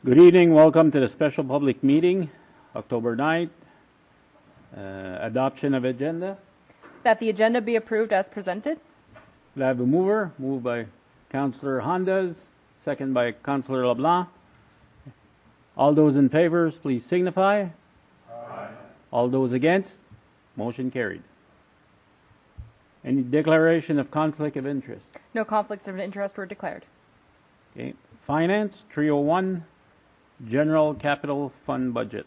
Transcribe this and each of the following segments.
Good evening. Welcome to the special public meeting, October 9th. Adoption of agenda. That the agenda be approved as presented. We have a mover, moved by Councillor Hondas, second by Councillor LeBlanc. All those in favor, please signify. Aye. All those against, motion carried. Any declaration of conflict of interest? No conflicts of interest were declared. Okay. Finance, 301, General Capital Fund Budget.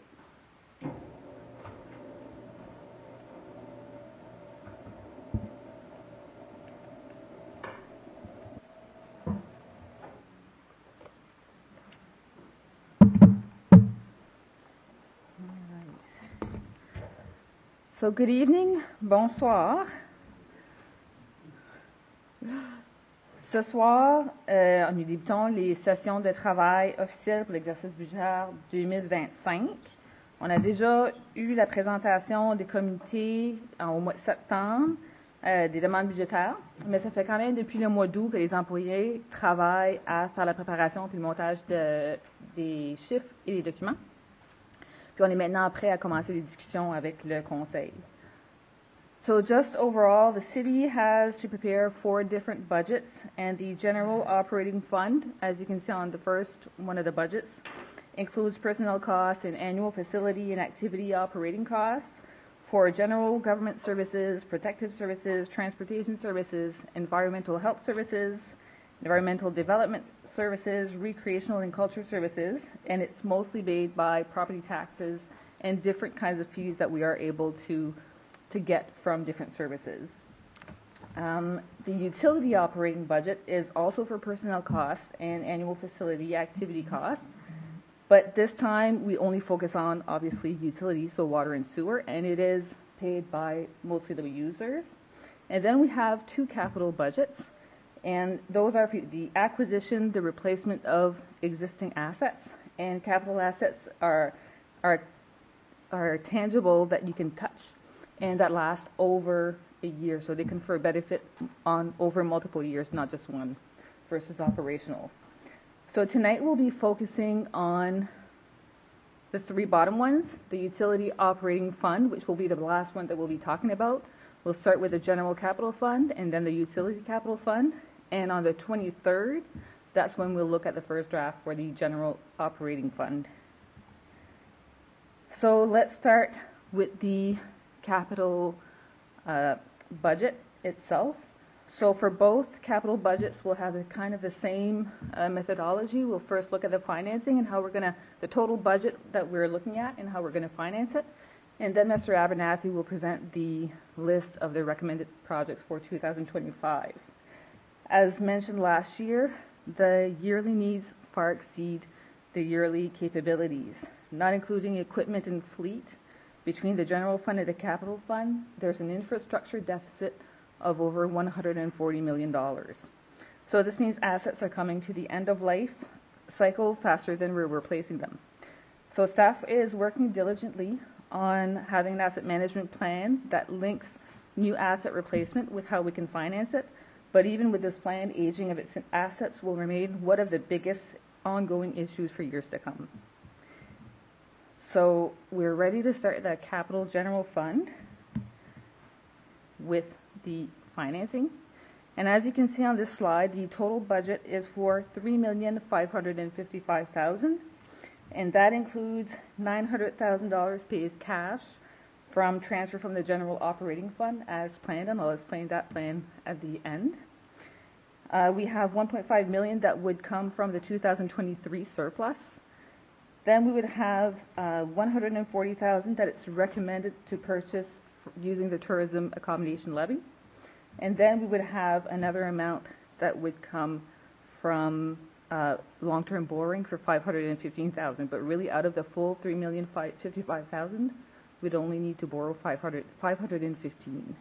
So good evening, bonsoir. Ce soir, nous débutons les sessions de travail officielles pour l'exercice budgétaire 2025. On a déjà eu la présentation des comités au mois de septembre, des demandes budgétaires, mais ça fait quand même depuis le mois d'août que les employés travaillent à faire la préparation puis le montage des chiffres et des documents. Puis on est maintenant prêt à commencer les discussions avec le Conseil. So just overall, the city has to prepare 4 different budgets, and the general operating fund, as you can see on the first one of the budgets, includes personnel costs and annual facility and activity operating costs for general government services, protective services, transportation services, environmental health services, environmental development services, recreational and culture services, and it's mostly made by property taxes and different kinds of fees that we are able to get from different services. The utility operating budget is also for personnel costs and annual facility activity costs, but this time we only focus on, obviously, utilities, so water and sewer, and it is paid by mostly the users. And then we have 2 capital budgets, and those are for the acquisition, the replacement of existing assets, and capital assets are tangible that you can touch and that last over a year, so they confer benefit on over multiple years, not just one, versus operational. So tonight we'll be focusing on the 3 bottom ones, the utility operating fund, which will be the last one that we'll be talking about. We'll start with the general capital fund and then the utility capital fund, and on the 23rd, that's when we'll look at the first draft for the general operating fund. So let's start with the capital budget itself. So for both capital budgets, we'll have kind of the same methodology. We'll first look at the financing and how we're going to, the total budget that we're looking at and how we're going to finance it. And then Mr. Abernathy will present the list of the recommended projects for 2025. As mentioned last year, the yearly needs far exceed the yearly capabilities, not including equipment and fleet. Between the general fund and the capital fund, there's an infrastructure deficit of over $140 million. So this means assets are coming to the end of life cycle faster than we're replacing them. So staff is working diligently on having an asset management plan that links new asset replacement with how we can finance it. But even with this plan, aging of its assets will remain one of the biggest ongoing issues for years to come. So we're ready to start the capital general fund with the financing. And as you can see on this slide, the total budget is for $3,555,000, and that includes $900,000 paid cash from transfer from the general operating fund as planned, and I'll explain that plan at the end. We have $1.5 million that would come from the 2023 surplus. Then we would have $140,000 that it's recommended to purchase using the tourism accommodation levy. And then we would have another amount that would come from long-term borrowing for $515,000. But really, out of the full $3,555,000, we'd only need to borrow $515,000.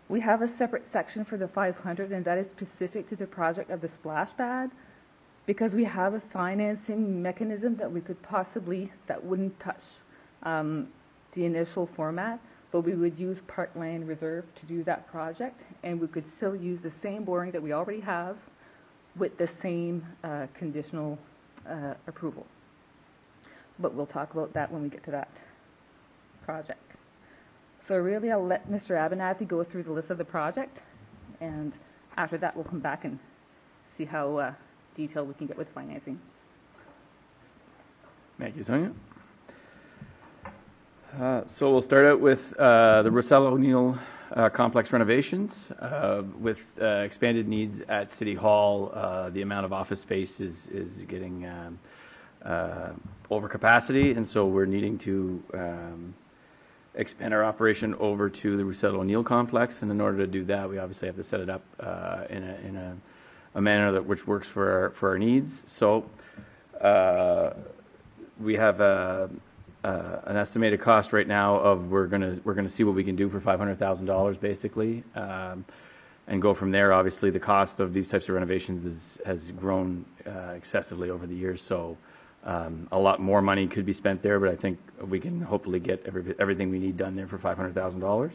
We have a separate section for the $500,000, and that is specific to the project of the splash pad, because we have a financing mechanism that we could possibly, that wouldn't touch the initial format, but we would use Parkland Reserve to do that project, and we could still use the same borrowing that we already have with the same conditional approval. But we'll talk about that when we get to that project. So really, I'll let Mr. Abernathy go through the list of the project, and after that, we'll come back and see how detailed we can get with financing. Thank you, Sonia. So we'll start out with the Russell O'Neill complex renovations. With expanded needs at City Hall, the amount of office space is getting over capacity, and so we're needing to expand our operation over to the Russell O'Neill complex. And in order to do that, we obviously have to set it up in a manner that which works for our needs. So we have an estimated cost right now of we're gonna see what we can do for $500,000 basically, and go from there. Obviously, the cost of these types of renovations has grown excessively over the years, so a lot more money could be spent there, but I think we can hopefully get everything we need done there for $500,000.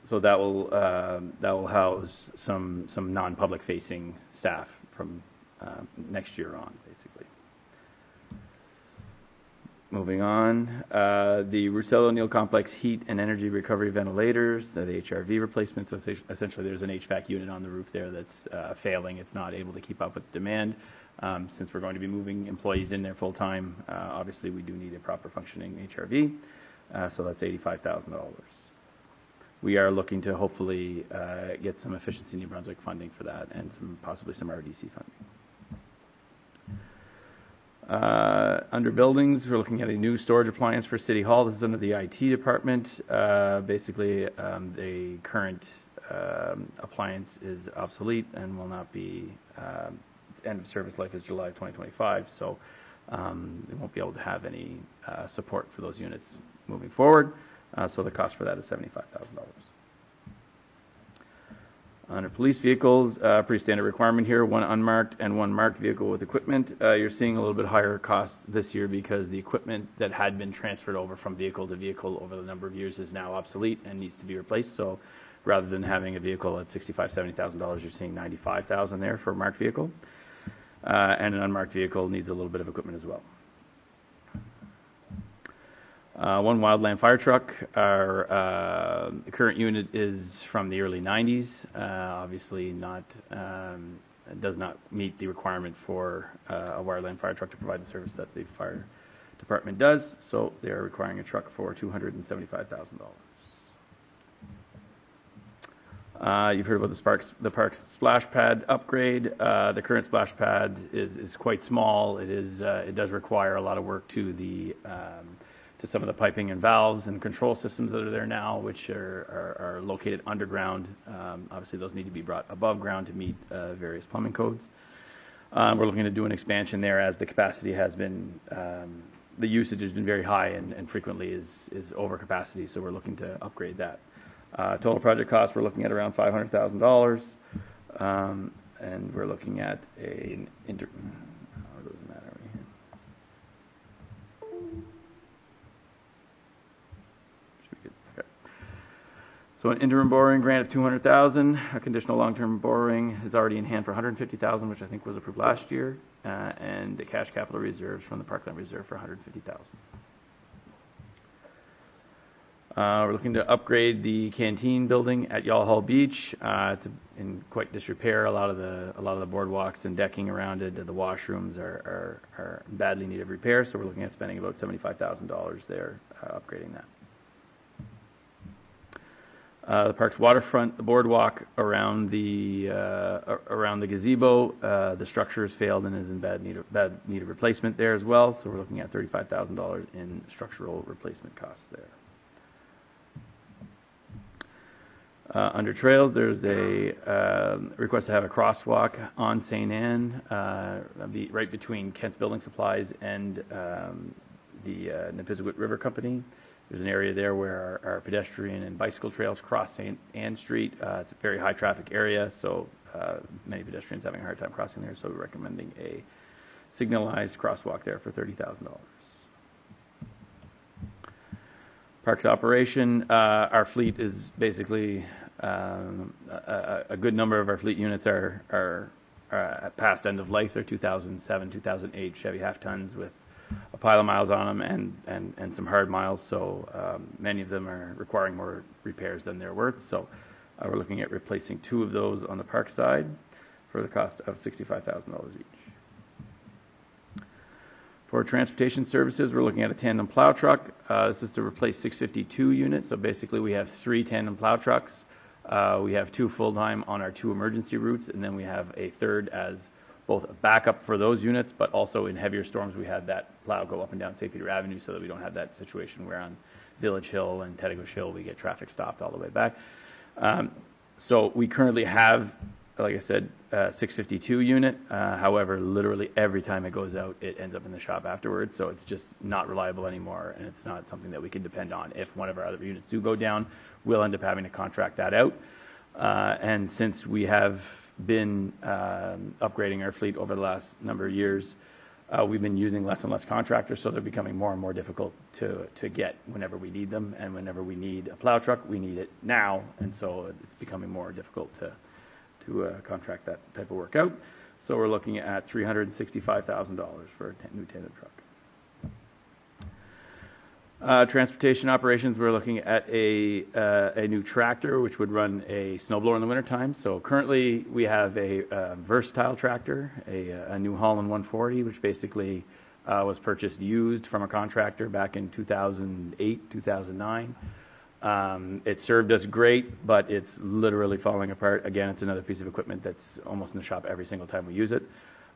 So that will house some non-public facing staff from next year on, basically. Moving on, the Russell O'Neill complex heat and energy recovery ventilators, the HRV replacement. So essentially, there's an HVAC unit on the roof there that's failing. It's not able to keep up with demand. Since we're going to be moving employees in there full time, obviously we do need a proper functioning HRV. So that's $85,000. We are looking to hopefully get some Efficiency New Brunswick funding for that, and possibly some RDC funding. Under buildings, we're looking at a new storage appliance for City Hall. This is under the IT department. Basically, the current appliance is obsolete and will not be, its end of service life is July 2025, so they won't be able to have any support for those units moving forward. So the cost for that is $75,000. Under police vehicles, pretty standard requirement here, one unmarked and one marked vehicle with equipment. You're seeing a little bit higher costs this year because the equipment that had been transferred over from vehicle to vehicle over the number of years is now obsolete and needs to be replaced. So rather than having a vehicle at $65,000, $70,000, you're seeing $95,000 there for a marked vehicle. And an unmarked vehicle needs a little bit of equipment as well. One wildland fire truck. Our current unit is from the early 90s. Obviously does not meet the requirement for a wildland fire truck to provide the service that the fire department does. So they are requiring a truck for $275,000. You've heard about the park's splash pad upgrade. The current splash pad is quite small. It does require a lot of work to to some of the piping and valves and control systems that are there now, which are located underground. Obviously, those need to be brought above ground to meet various plumbing codes. We're looking to do an expansion there as the capacity has been, the usage has been very high and frequently is over capacity, so we're looking to upgrade that. Total project cost, we're looking at around $500,000, and we're looking at So an interim borrowing grant of $200,000. A conditional long-term borrowing is already in hand for $150,000, which I think was approved last year, and the cash capital reserves from the Parkland Reserve for $150,000. We're looking to upgrade the canteen building at Y'all Hall Beach. It's in quite disrepair. A lot of the boardwalks and decking around it, the washrooms are badly in need of repair. So we're looking at spending about $75,000 there, upgrading that. The park's waterfront, the boardwalk around the gazebo, the structure has failed and is in bad need of replacement there as well. So we're looking at $35,000 in structural replacement costs there. Under trails, there's a request to have a crosswalk on St. Anne, right between Kent's Building Supplies and the Nipisiguit River Company. There's an area there where our pedestrian and bicycle trails cross St. Anne Street. It's a very high traffic area, so many pedestrians having a hard time crossing there, so we're recommending a signalized crosswalk there for $30,000. Parks operation, our fleet is basically, a good number of our fleet units are past end of life. They're 2007, 2008 Chevy half-tons with a pile of miles on them and some hard miles, so many of them are requiring more repairs than they're worth. So we're looking at replacing 2 of those on the park side for the cost of $65,000 each. For transportation services, we're looking at a tandem plow truck. This is to replace 652 units. So basically we have 3 tandem plow trucks. We have 2 full-time on our 2 emergency routes, and then we have a third as both a backup for those units, but also in heavier storms we had that plow go up and down St. Peter Avenue so that we don't have that situation where on Village Hill and Tetigos Hill we get traffic stopped all the way back. So we currently have, like I said, 652 unit. However, literally every time it goes out, it ends up in the shop afterwards. So it's just not reliable anymore, and it's not something that we can depend on. If one of our other units do go down, we'll end up having to contract that out. And since we have been upgrading our fleet over the last number of years, we've been using less and less contractors, so they're becoming more and more difficult to get whenever we need them. And whenever we need a plow truck, we need it now, and so it's becoming more difficult to contract that type of work out. So we're looking at $365,000 for a new tandem truck. Transportation operations, we're looking at a new tractor which would run a snowblower in the wintertime. So currently we have a versatile tractor, a New Holland 140, which basically was purchased used from a contractor back in 2008, 2009. It served us great, but it's literally falling apart. Again, it's another piece of equipment that's almost in the shop every single time we use it.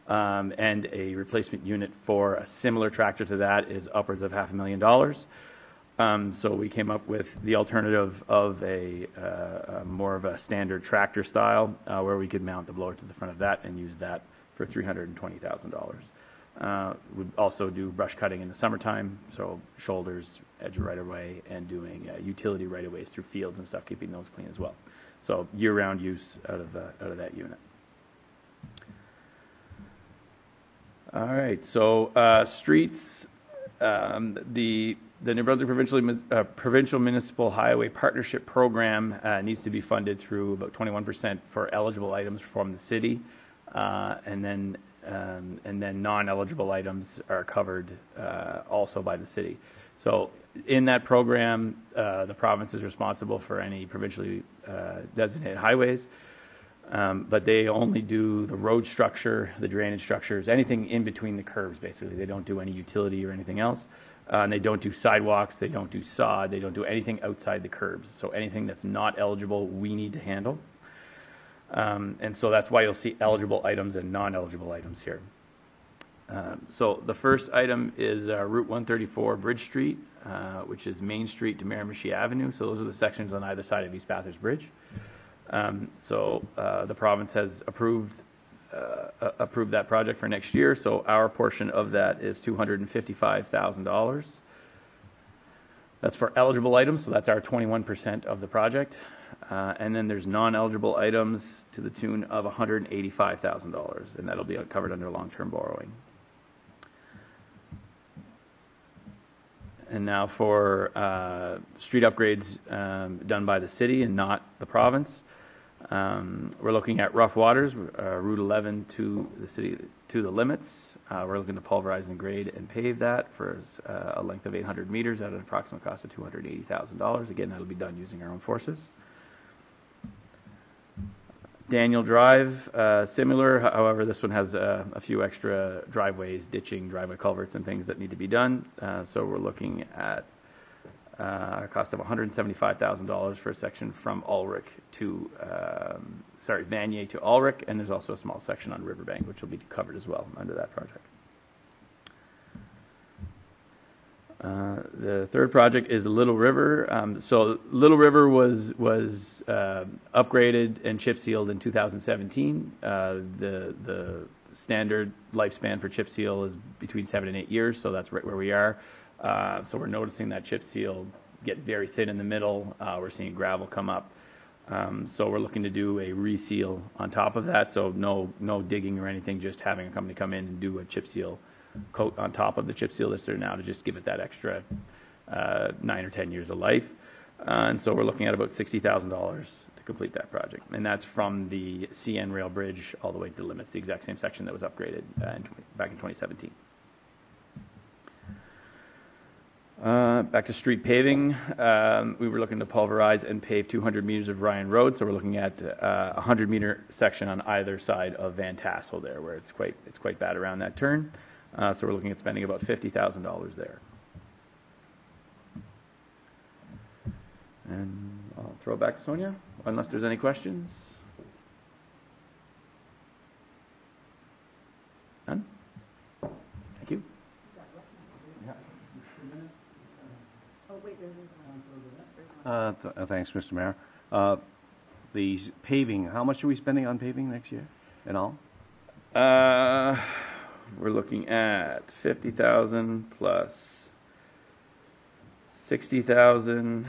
And a replacement unit for a similar tractor to that is upwards of $500,000. So we came up with the alternative of a more of a standard tractor style where we could mount the blower to the front of that and use that for $320,000. We'd also do brush cutting in the summertime, so shoulders, edge of right-of-way, and doing utility right-of-ways through fields and stuff, keeping those clean as well. So year-round use out of that unit. All right, so streets, the New Brunswick Provincial Municipal Highway Partnership Program needs to be funded through about 21% for eligible items from the city, and then non-eligible items are covered also by the city. So in that program, the province is responsible for any provincially designated highways. But they only do the road structure, the drainage structures, anything in between the curbs, basically. They don't do any utility or anything else. And they don't do sidewalks, they don't do sod, they don't do anything outside the curbs. So anything that's not eligible, we need to handle. And so that's why you'll see eligible items and non-eligible items here. So the first item is Route 134 Bridge Street, which is Main Street to Miramichi Avenue. So those are the sections on either side of East Bathurst Bridge. So the province has approved that project for next year. So our portion of that is $255,000. That's for eligible items, so that's our 21% of the project. And then there's non-eligible items to the tune of $185,000, and that'll be covered under long-term borrowing. And now for street upgrades done by the city and not the province. We're looking at rough waters, Route 11 to the city, to the limits. We're looking to pulverize and grade and pave that for a length of 800 meters at an approximate cost of $280,000. Again, that'll be done using our own forces. Daniel Drive, similar. However, this one has a few extra driveways, ditching, driveway culverts, and things that need to be done. So we're looking at a cost of $175,000 for a section from Ulrich to, Vanier to Ulrich, and there's also a small section on Riverbank, which will be covered as well under that project. The third project is Little River. So Little River was upgraded and chip sealed in 2017. The standard lifespan for chip seal is between 7 and 8 years, so that's right where we are. So we're noticing that chip seal get very thin in the middle. We're seeing gravel come up. So we're looking to do a reseal on top of that. So no digging or anything, just having a company come in and do a chip seal coat on top of the chip seal that's there now to just give it that extra 9 or 10 years of life. And so we're looking at about $60,000 to complete that project. And that's from the CN rail bridge all the way to the limits, the exact same section that was upgraded back in 2017. Back to street paving, we were looking to pulverize and pave 200 meters of Ryan Road, so we're looking at a 100-meter section on either side of Van Tassel there, where it's quite bad around that turn. So we're looking at spending about $50,000 there. And I'll throw it back to Sonia, unless there's any questions. None? Thank you. Thanks, Mr. Mayor. The paving, how much are we spending on paving next year in all? We're looking at 50,000 plus 60,000,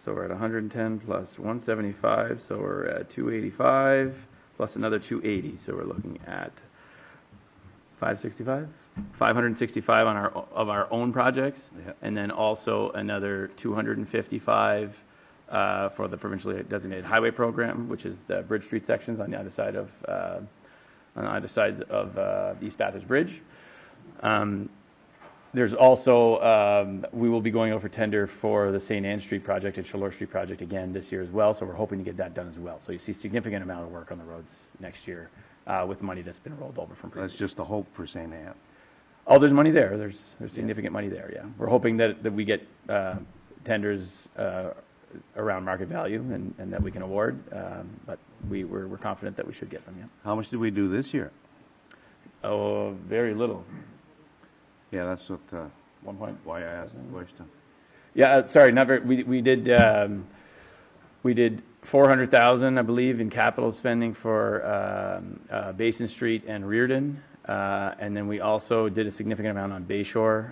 so we're at 110 plus 175, so we're at 285 plus another 280, so we're looking at 565 on our own projects, Yeah. and then also another 255 for the provincially designated highway program, which is the Bridge Street sections on either sides of the East Bathurst Bridge. There's also, we will be going over tender for the St. Anne Street project and Chaleur Street project again this year as well, so we're hoping to get that done as well. So you see significant amount of work on the roads next year with money that's been rolled over from previous. That's just the hope for St. Anne. Oh, there's money there. There's significant money there, yeah. We're hoping that we get tenders around market value and that we can award, but we're confident that we should get them, yeah. How much did we do this year? Oh, very little. Yeah, that's what, 1 point. why I asked the question. Yeah, sorry, not very. We did 400,000, I believe, in capital spending for Basin Street and Reardon, and then we also did a significant amount on Bayshore.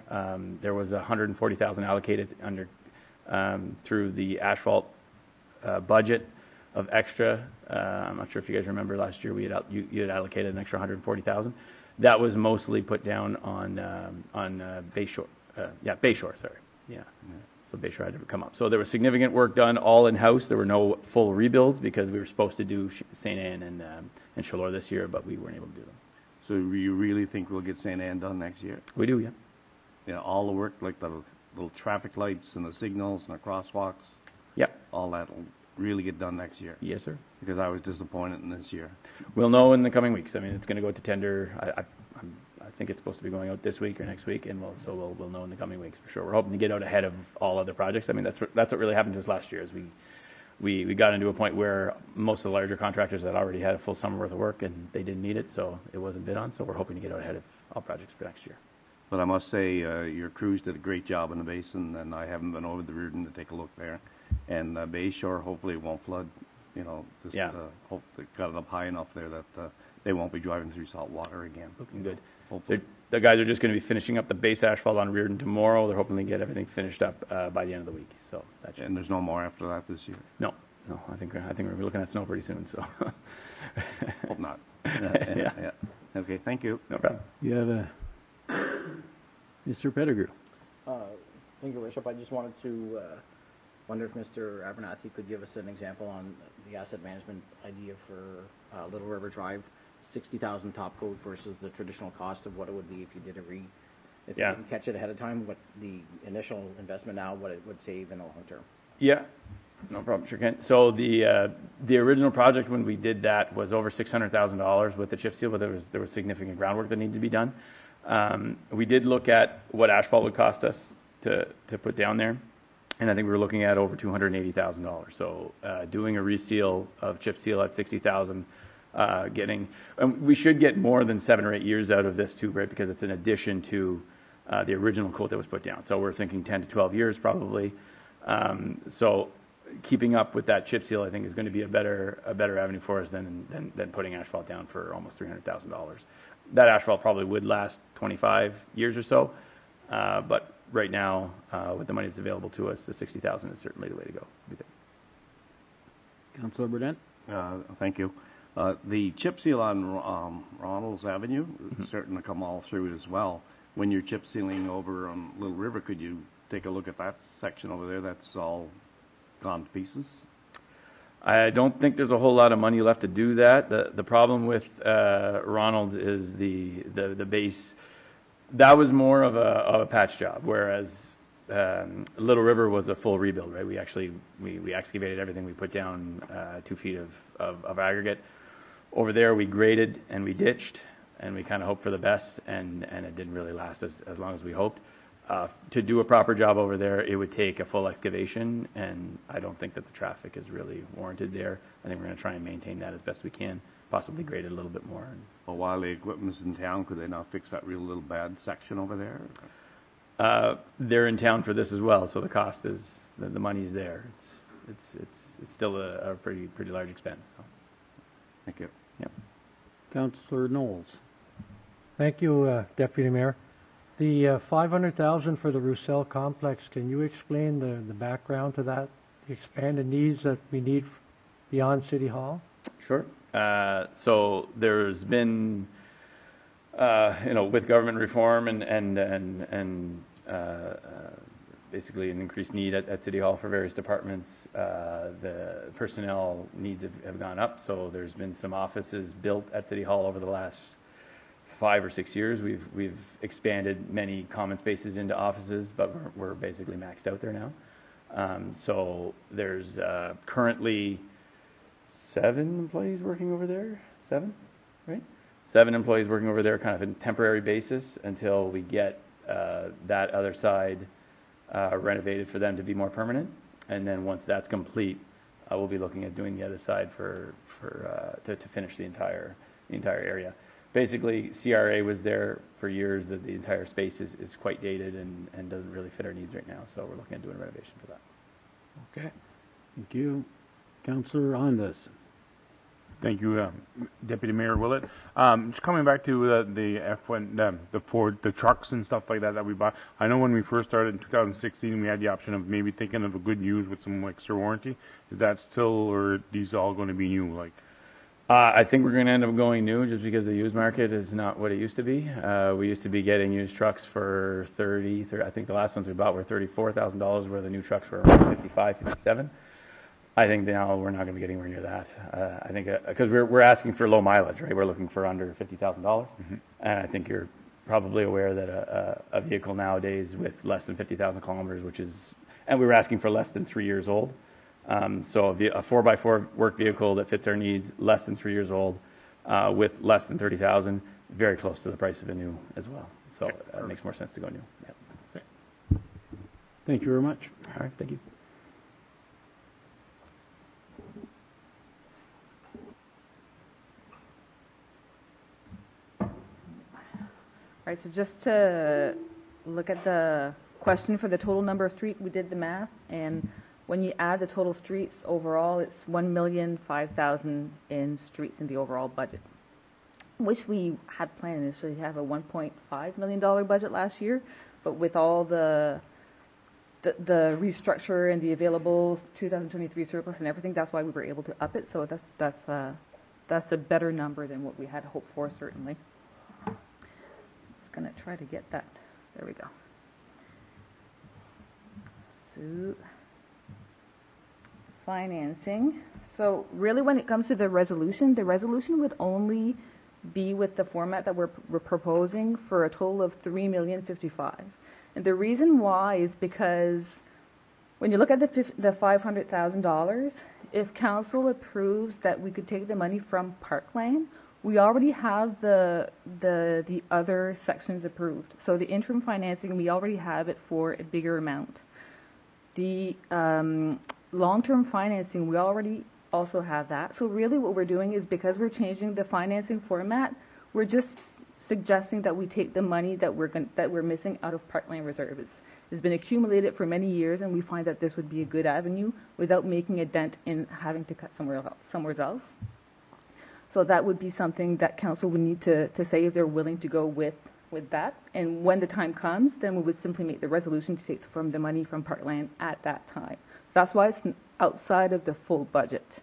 There was 140,000 allocated through the asphalt budget of extra. I'm not sure if you guys remember last year you had allocated an extra 140,000. That was mostly put down on Bayshore. Bayshore, sorry. Yeah. So Bayshore had to come up. So there was significant work done all in-house. There were no full rebuilds because we were supposed to do St. Anne and Chaleur this year, but we weren't able to do them. So you really think we'll get St. Anne done next year? We do, yeah. Yeah, all the work, like the little traffic lights and the signals and the crosswalks? Yep. All that will really get done next year? Yes, sir. Because I was disappointed in this year. We'll know in the coming weeks. I mean, it's going to go to tender. I think it's supposed to be going out this week or next week, and we'll know in the coming weeks for sure. We're hoping to get out ahead of all other projects. I mean, that's what really happened to us last year. Is we got into a point where most of the larger contractors had already had a full summer worth of work, and they didn't need it, so it wasn't bid on. So we're hoping to get out ahead of all projects for next year. But I must say, your crews did a great job in the basin, and I haven't been over the Reardon to take a look there. And Bayshore, hopefully it won't flood. You know, just hope they got it up high enough there that they won't be driving through salt water again. Looking good. Hopefully. The guys are just going to be finishing up the base asphalt on Reardon tomorrow. They're hoping to get everything finished up by the end of the week. So that should. And there's no more after that this year? No. I think we're looking at snow pretty soon. So. Hope not. Yeah. Okay. Thank you. No problem. You have Mr. Pettigrew. Thank you, Bishop. I just wanted to wonder if Mr. Abernathy could give us an example on the asset management idea for Little River Drive, 60,000 top coat versus the traditional cost of what it would be if you did if you didn't catch it ahead of time, what the initial investment now, what it would save in the long term. Yeah, no problem, sure can. So the original project when we did that was over $600,000 with the chip seal, but there was significant groundwork that needed to be done. We did look at what asphalt would cost us to put down there, and I think we were looking at over $280,000. So doing a reseal of chip seal at $60,000, we should get more than 7 or 8 years out of this too, right? Because it's an addition to the original quote that was put down. So we're thinking 10 to 12 years probably. So keeping up with that chip seal, I think, is going to be a better avenue for us than putting asphalt down for almost $300,000. That asphalt probably would last 25 years or so, but right now, with the money that's available to us, the $60,000 is certainly the way to go, we think. Councillor Burdett? Thank you. The chip seal on Ronalds Avenue is starting to come all through it as well. When you're chip sealing over on Little River, could you take a look at that section over there that's all gone to pieces? I don't think there's a whole lot of money left to do that. The problem with Ronald's is the base. That was more of a patch job, whereas Little River was a full rebuild, right? We excavated everything. We put down 2 feet of aggregate. Over there, we graded and we ditched, and we kind of hoped for the best, and it didn't really last as long as we hoped. To do a proper job over there, it would take a full excavation, and I don't think that the traffic is really warranted there. I think we're going to try and maintain that as best we can, possibly grade it a little bit more. Well, while the equipment's in town, could they not fix that real little bad section over there? They're in town for this as well, so the cost is the money's there. It's still a pretty large expense. So. Thank you. Yep. Councillor Knowles. Thank you, Deputy Mayor. The $500,000 for the Roussel complex, can you explain the background to that, the expanded needs that we need beyond City Hall? Sure. So there's been, with government reform and basically an increased need at City Hall for various departments, the personnel needs have gone up. So there's been some offices built at City Hall over the last 5 or 6 years. We've expanded many common spaces into offices, but we're basically maxed out there now. So there's currently 7 employees working over there. 7, right? 7 employees working over there, kind of in temporary basis until we get that other side renovated for them to be more permanent. And then once that's complete, we'll be looking at doing the other side to finish the entire area. Basically, CRA was there for years. That the entire space is quite dated and doesn't really fit our needs right now. So we're looking at doing a renovation for that. Okay. Thank you. Councillor Hondas. Thank you, Deputy Mayor Willett. Just coming back to the F1, the Ford, the trucks and stuff like that we bought. I know when we first started in 2016, we had the option of maybe thinking of a good used with some extra warranty. Is that still, or are these all going to be new? Like, I think we're going to end up going new just because the used market is not what it used to be. We used to be getting used trucks for 30 I think the last ones we bought were $34,000, where the new trucks were around 55, 57. I think now we're not going to be getting anywhere near that. I think because we're asking for low mileage, right? We're looking for under $50,000, and I think you're probably aware that a vehicle nowadays with less than 50,000 kilometers, and we were asking for less than 3 years old. So a 4x4 work vehicle that fits our needs, less than 3 years old, with less than 30,000, very close to the price of a new as well. So it makes more sense to go new. Yep. Okay. Thank you very much. All right, thank you. All right, so just to look at the question for the total number of streets, we did the math, and when you add the total streets overall, it's $1,005,000 in streets in the overall budget, which we had planned initially to have a $1.5 million budget last year, but with all the restructure and the available 2023 surplus and everything, that's why we were able to up it. So that's a better number than what we had hoped for, certainly. Just gonna try to get that. There we go. So financing. So really, when it comes to the resolution would only be with the format that we're proposing for a total of $3,055,000. And the reason why is because when you look at the $500,000, if council approves that we could take the money from Parkland, we already have the other sections approved. So the interim financing, we already have it for a bigger amount. The long-term financing, we already also have that. So really what we're doing is, because we're changing the financing format, we're just suggesting that we take the money that we're missing out of Parkland Reserve. It's been accumulated for many years, and we find that this would be a good avenue without making a dent in having to cut somewhere else. So that would be something that council would need to say if they're willing to go with that. And when the time comes, then we would simply make the resolution to take from the money from Parkland at that time. That's why it's outside of the full budget.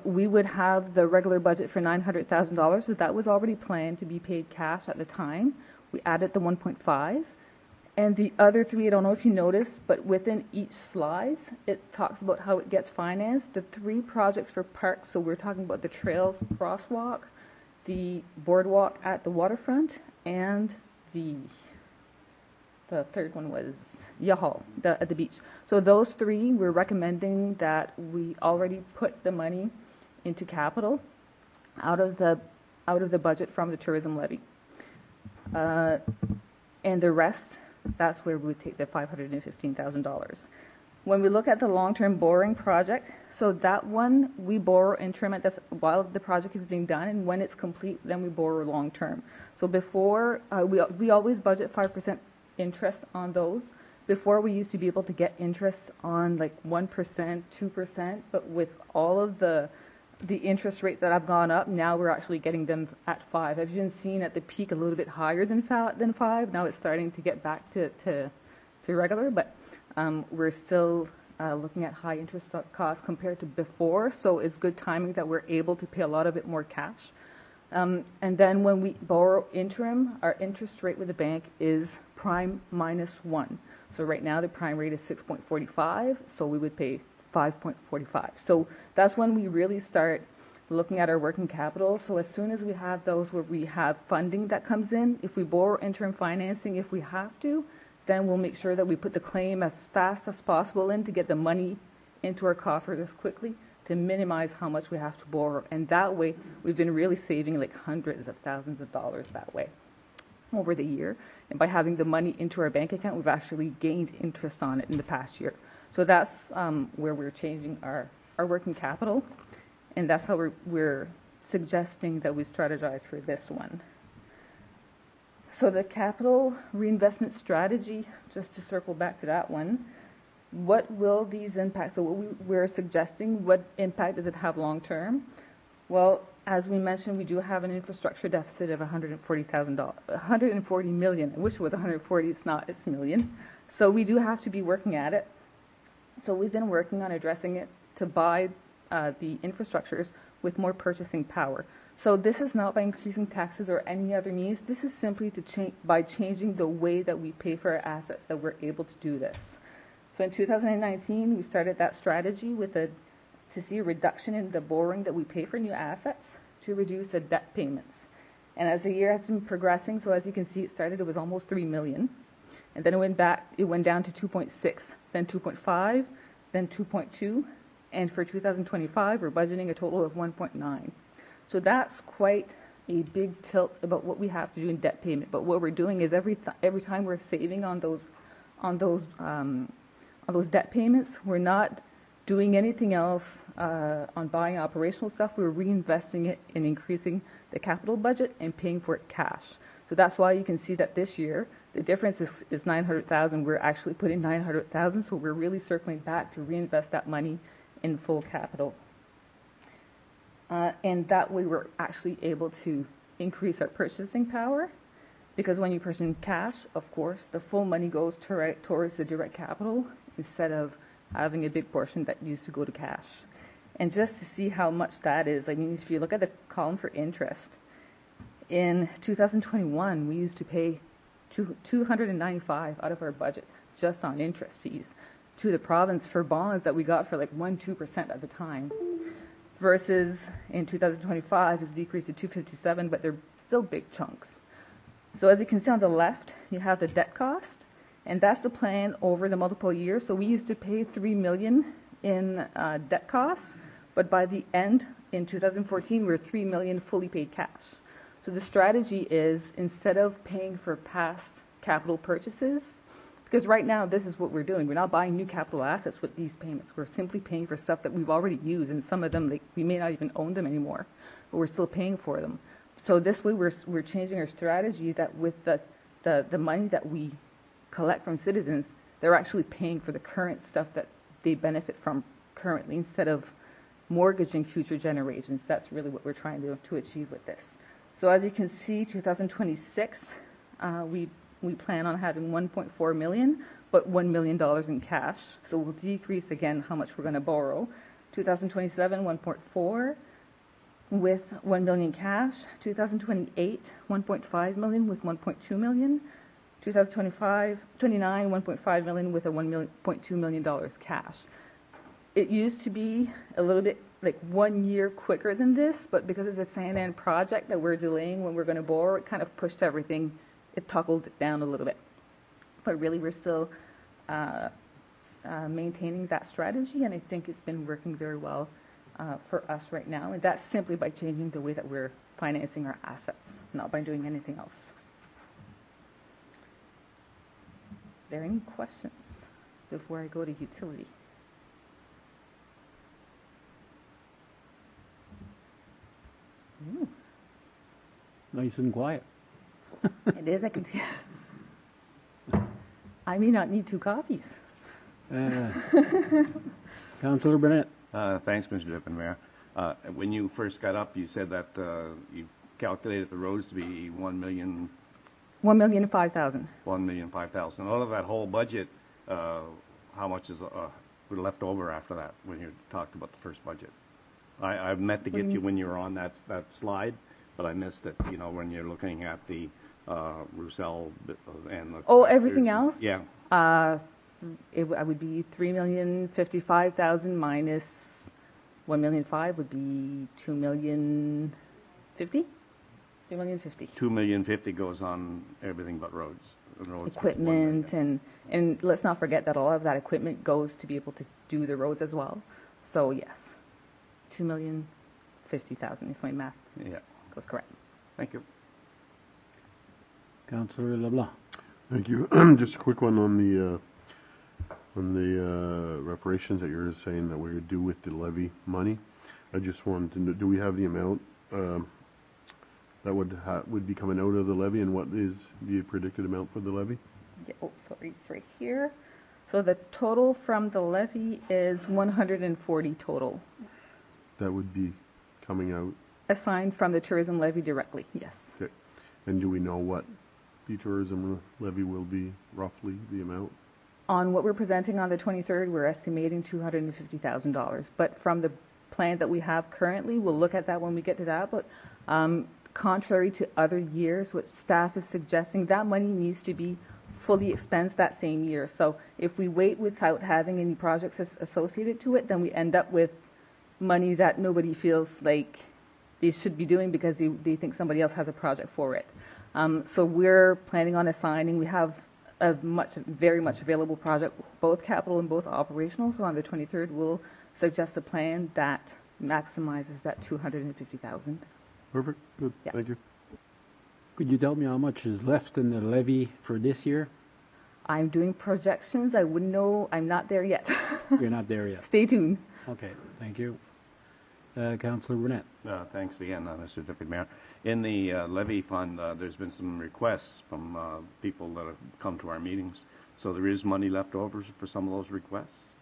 We would have the regular budget for $900,000, so that was already planned to be paid cash at the time. We added the 1.5, And the other three, I don't know if you noticed, but within each slide, it talks about how it gets financed. The 3 projects for parks, so we're talking about the trails crosswalk, the boardwalk at the waterfront, and the third one was Yahal, at the beach. So those 3, we're recommending that we already put the money into capital out of the budget from the tourism levy. And the rest, that's where we would take the $515,000. When we look at the long-term borrowing project, so that one, we borrow interim while the project is being done, and when it's complete, then we borrow long-term. So before, we always budget 5% interest on those. Before, we used to be able to get interest on like 1%, 2%, but with all of the interest rates that have gone up, now we're actually getting them at 5. I've even seen at the peak a little bit higher than 5. Now it's starting to get back to regular, but we're still looking at high interest costs compared to before, so it's good timing that we're able to pay a lot of it more cash. And then when we borrow interim, our interest rate with the bank is prime -1. So right now the prime rate is 6.45, so we would pay 5.45. So that's when we really start looking at our working capital. So as soon as we have those where we have funding that comes in, if we borrow interim financing, if we have to, then we'll make sure that we put the claim as fast as possible in to get the money into our coffers as quickly to minimize how much we have to borrow. And that way, we've been really saving like hundreds of thousands of dollars that way over the year. And by having the money into our bank account, we've actually gained interest on it in the past year. So that's where we're changing our working capital. And that's how we're suggesting that we strategize for this one. So the capital reinvestment strategy, just to circle back to that one, what will these impact? So what we're suggesting, what impact does it have long term? Well, as we mentioned, we do have an infrastructure deficit of $140 million. I wish it was 140. It's not. It's million. So we do have to be working at it. So we've been working on addressing it to buy the infrastructures with more purchasing power. So this is not by increasing taxes or any other means. This is simply by changing the way that we pay for our assets that we're able to do this. So in 2019, we started that strategy to see a reduction in the borrowing that we pay for new assets to reduce the debt payments. And as the year has been progressing, so as you can see, it was almost $3 million. And then it went down to 2.6, then 2.5, then 2.2. And for 2025, we're budgeting a total of 1.9. So that's quite a big tilt about what we have to do in debt payment. But what we're doing is every time we're saving on those debt payments, we're not doing anything else on buying operational stuff. We're reinvesting it in increasing the capital budget and paying for it cash. So that's why you can see that this year the difference is $900,000. We're actually putting $900,000, so we're really circling back to reinvest that money in full capital. And that way we're actually able to increase our purchasing power, because when you purchase cash, of course, the full money goes towards the direct capital instead of having a big portion that used to go to cash. And just to see how much that is, I mean, if you look at the column for interest, in 2021, we used to pay $295 out of our budget just on interest fees to the province for bonds that we got for like 1-2% at the time. Versus in 2025, it's decreased to $257, but they're still big chunks. So as you can see on the left, you have the debt cost, and that's the plan over the multiple years. So we used to pay $3 million in debt costs, but by the end, in 2014, we're $3 million fully paid cash. So the strategy is, instead of paying for past capital purchases, because right now this is what we're doing. We're not buying new capital assets with these payments. We're simply paying for stuff that we've already used, and some of them, we may not even own them anymore, but we're still paying for them. So this way we're changing our strategy that with the money that we collect from citizens, they're actually paying for the current stuff that they benefit from currently, instead of mortgaging future generations. That's really what we're trying to achieve with this. So as you can see, 2026, we plan on having $1.4 million, but $1 million in cash. So we'll decrease again how much we're going to borrow. 2027, 1.4 with $1 million cash. 2028, 1.5 million with $1.2 million. 2025, 29, 1.5 million with a $1.2 million cash. It used to be a little bit like 1 year quicker than this, but because of the San project that we're delaying when we're going to borrow, it kind of pushed everything, it toggled it down a little bit. But really, we're still maintaining that strategy, and I think it's been working very well for us right now. And that's simply by changing the way that we're financing our assets, not by doing anything else. Are there any questions before I go to utility? Ooh, Nice and quiet. it is, I can see. I may not need 2 copies. Councillor Burnett. Thanks, Mr. Deputy Mayor. When you first got up, you said that you calculated the roads to be 1,005,000. 1,005,000. 1,005,000. Out of that whole budget, how much is left over after that when you talked about the first budget? I've meant to get you when you were on that slide, but I missed it, you know, when you're looking at the Roussel and the... Oh, everything else? Yeah. I would be 3,055,000 minus 1,005,000 would be 2,050,000. 2,050,000. 2,050,000 goes on everything but roads. Equipment and let's not forget that a lot of that equipment goes to be able to do the roads as well. So yes, 2,050,000 if my math goes correct. Thank you. Councillor LeBlanc. Thank you. Just a quick one on the reparations that you're saying that we're due with the levy money. I just wanted to know, do we have the amount that would be coming out of the levy, and what is the predicted amount for the levy? Yeah, oh, sorry, it's right here. So the total from the levy is 140 total. That would be coming out. Assigned from the tourism levy directly, yes. Okay. And do we know what the tourism levy will be, roughly, the amount? On what we're presenting on the 23rd, we're estimating $250,000. But from the plan that we have currently, we'll look at that when we get to that. But contrary to other years, what staff is suggesting, that money needs to be fully expensed that same year. So if we wait without having any projects associated to it, then we end up with money that nobody feels like they should be doing because they think somebody else has a project for it. So we're planning on assigning, we have a very much available project, both capital and both operational. So on the 23rd, we'll suggest a plan that maximizes that $250,000. Perfect. Good. Yeah. Thank you. Could you tell me how much is left in the levy for this year? I'm doing projections. I wouldn't know. I'm not there yet. You're not there yet. Stay tuned. Okay, thank you. Councillor Burnett. Thanks again, Mr. Deputy Mayor. In the levy fund, there's been some requests from people that have come to our meetings. So there is money left over for some of those requests?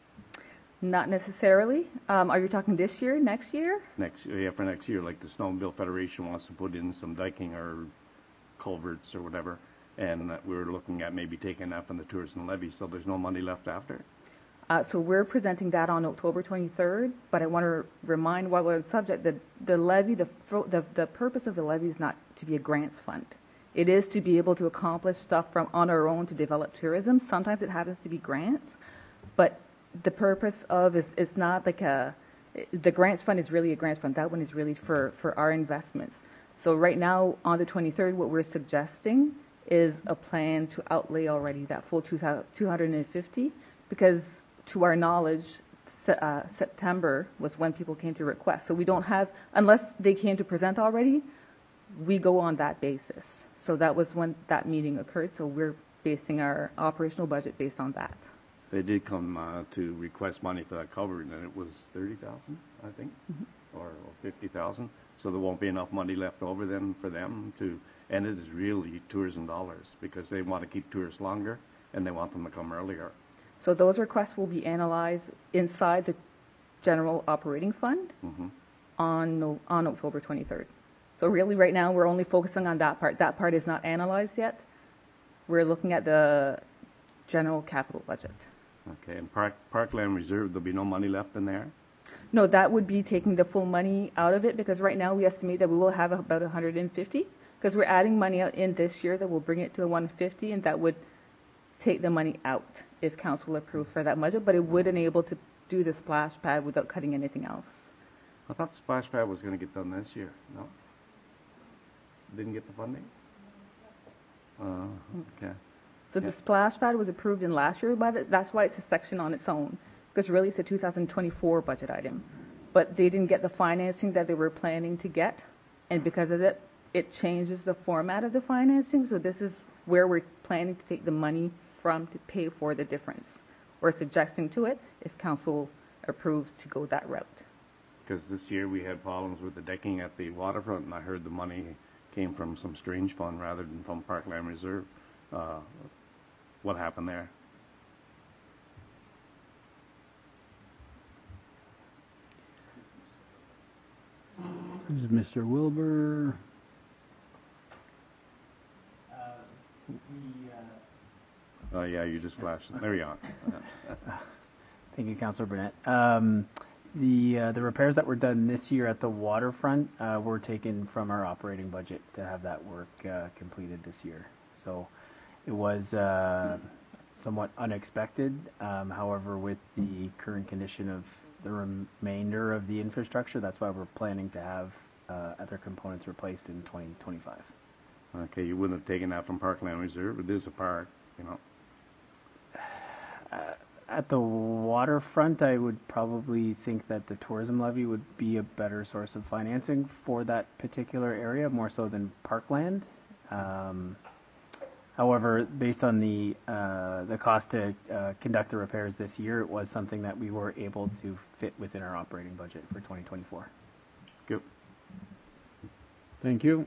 Not necessarily. Are you talking this year, next year? For next year, like the Snowmobile Federation wants to put in some diking or culverts or whatever, and we're looking at maybe taking that from the tourism levy, so there's no money left after? So we're presenting that on October 23rd, but I want to remind while we're on the subject that the levy, the purpose of the levy is not to be a grants fund. It is to be able to accomplish stuff on our own to develop tourism. Sometimes it happens to be grants, but the purpose of it's not like the grants fund is really a grants fund. That one is really for our investments. So right now on the 23rd, what we're suggesting is a plan to outlay already that full 250, because to our knowledge, September was when people came to request. So we don't have, unless they came to present already, we go on that basis. So that was when that meeting occurred. So we're basing our operational budget based on that. They did come to request money for that culvert, and it was 30,000, I think, or 50,000. So there won't be enough money left over then for them to, and it is really tourism dollars because they want to keep tourists longer and they want them to come earlier. So those requests will be analyzed inside the general operating fund on October 23rd. So really right now we're only focusing on that part. That part is not analyzed yet. We're looking at the general capital budget. Okay, and Parkland Reserve, there'll be no money left in there? No, that would be taking the full money out of it because right now we estimate that we will have about 150. Because we're adding money out in this year that will bring it to 150, and that would take the money out if council approves for that budget, but it would enable to do the splash pad without cutting anything else. I thought the splash pad was gonna get done this year, no? Didn't get the funding? Okay. So the splash pad was approved in last year budget. That's why it's a section on its own, because really it's a 2024 budget item. But they didn't get the financing that they were planning to get, and because of it, it changes the format of the financing. So this is where we're planning to take the money from to pay for the difference. We're suggesting to it if council approves to go that route. Because this year we had problems with the decking at the waterfront, and I heard the money came from some strange fund rather than from Parkland Reserve. What happened there? Who's Mr. Wilbur? Oh, yeah, you just flashed. There you are. Thank you, Councillor Burnett. The repairs that were done this year at the waterfront were taken from our operating budget to have that work completed this year. So it was somewhat unexpected. However, with the current condition of the remainder of the infrastructure, that's why we're planning to have other components replaced in 2025. Okay, you wouldn't have taken that from Parkland Reserve. It is a park, you know. At the waterfront, I would probably think that the tourism levy would be a better source of financing for that particular area, more so than parkland. However, based on the cost to conduct the repairs this year, it was something that we were able to fit within our operating budget for 2024. Good. Thank you.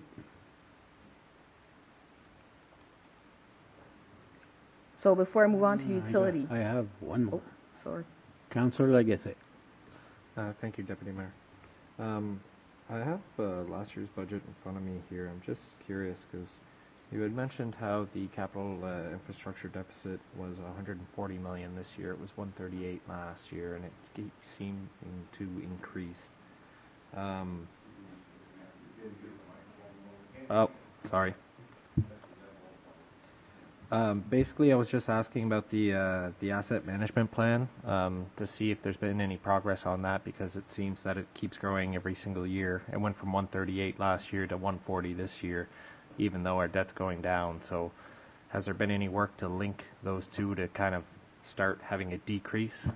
So before I move on to utility. I have one more. Oh, sorry. Councillor Legacy. Thank you, Deputy Mayor. I have last year's budget in front of me here. I'm just curious because you had mentioned how the capital infrastructure deficit was 140 million this year. It was 138 last year, and it keeps seeming to increase. Oh, sorry. Basically, I was just asking about the asset management plan to see if there's been any progress on that, because it seems that it keeps growing every single year. It went from 138 last year to 140 this year, even though our debt's going down. So has there been any work to link those two to kind of start having a decrease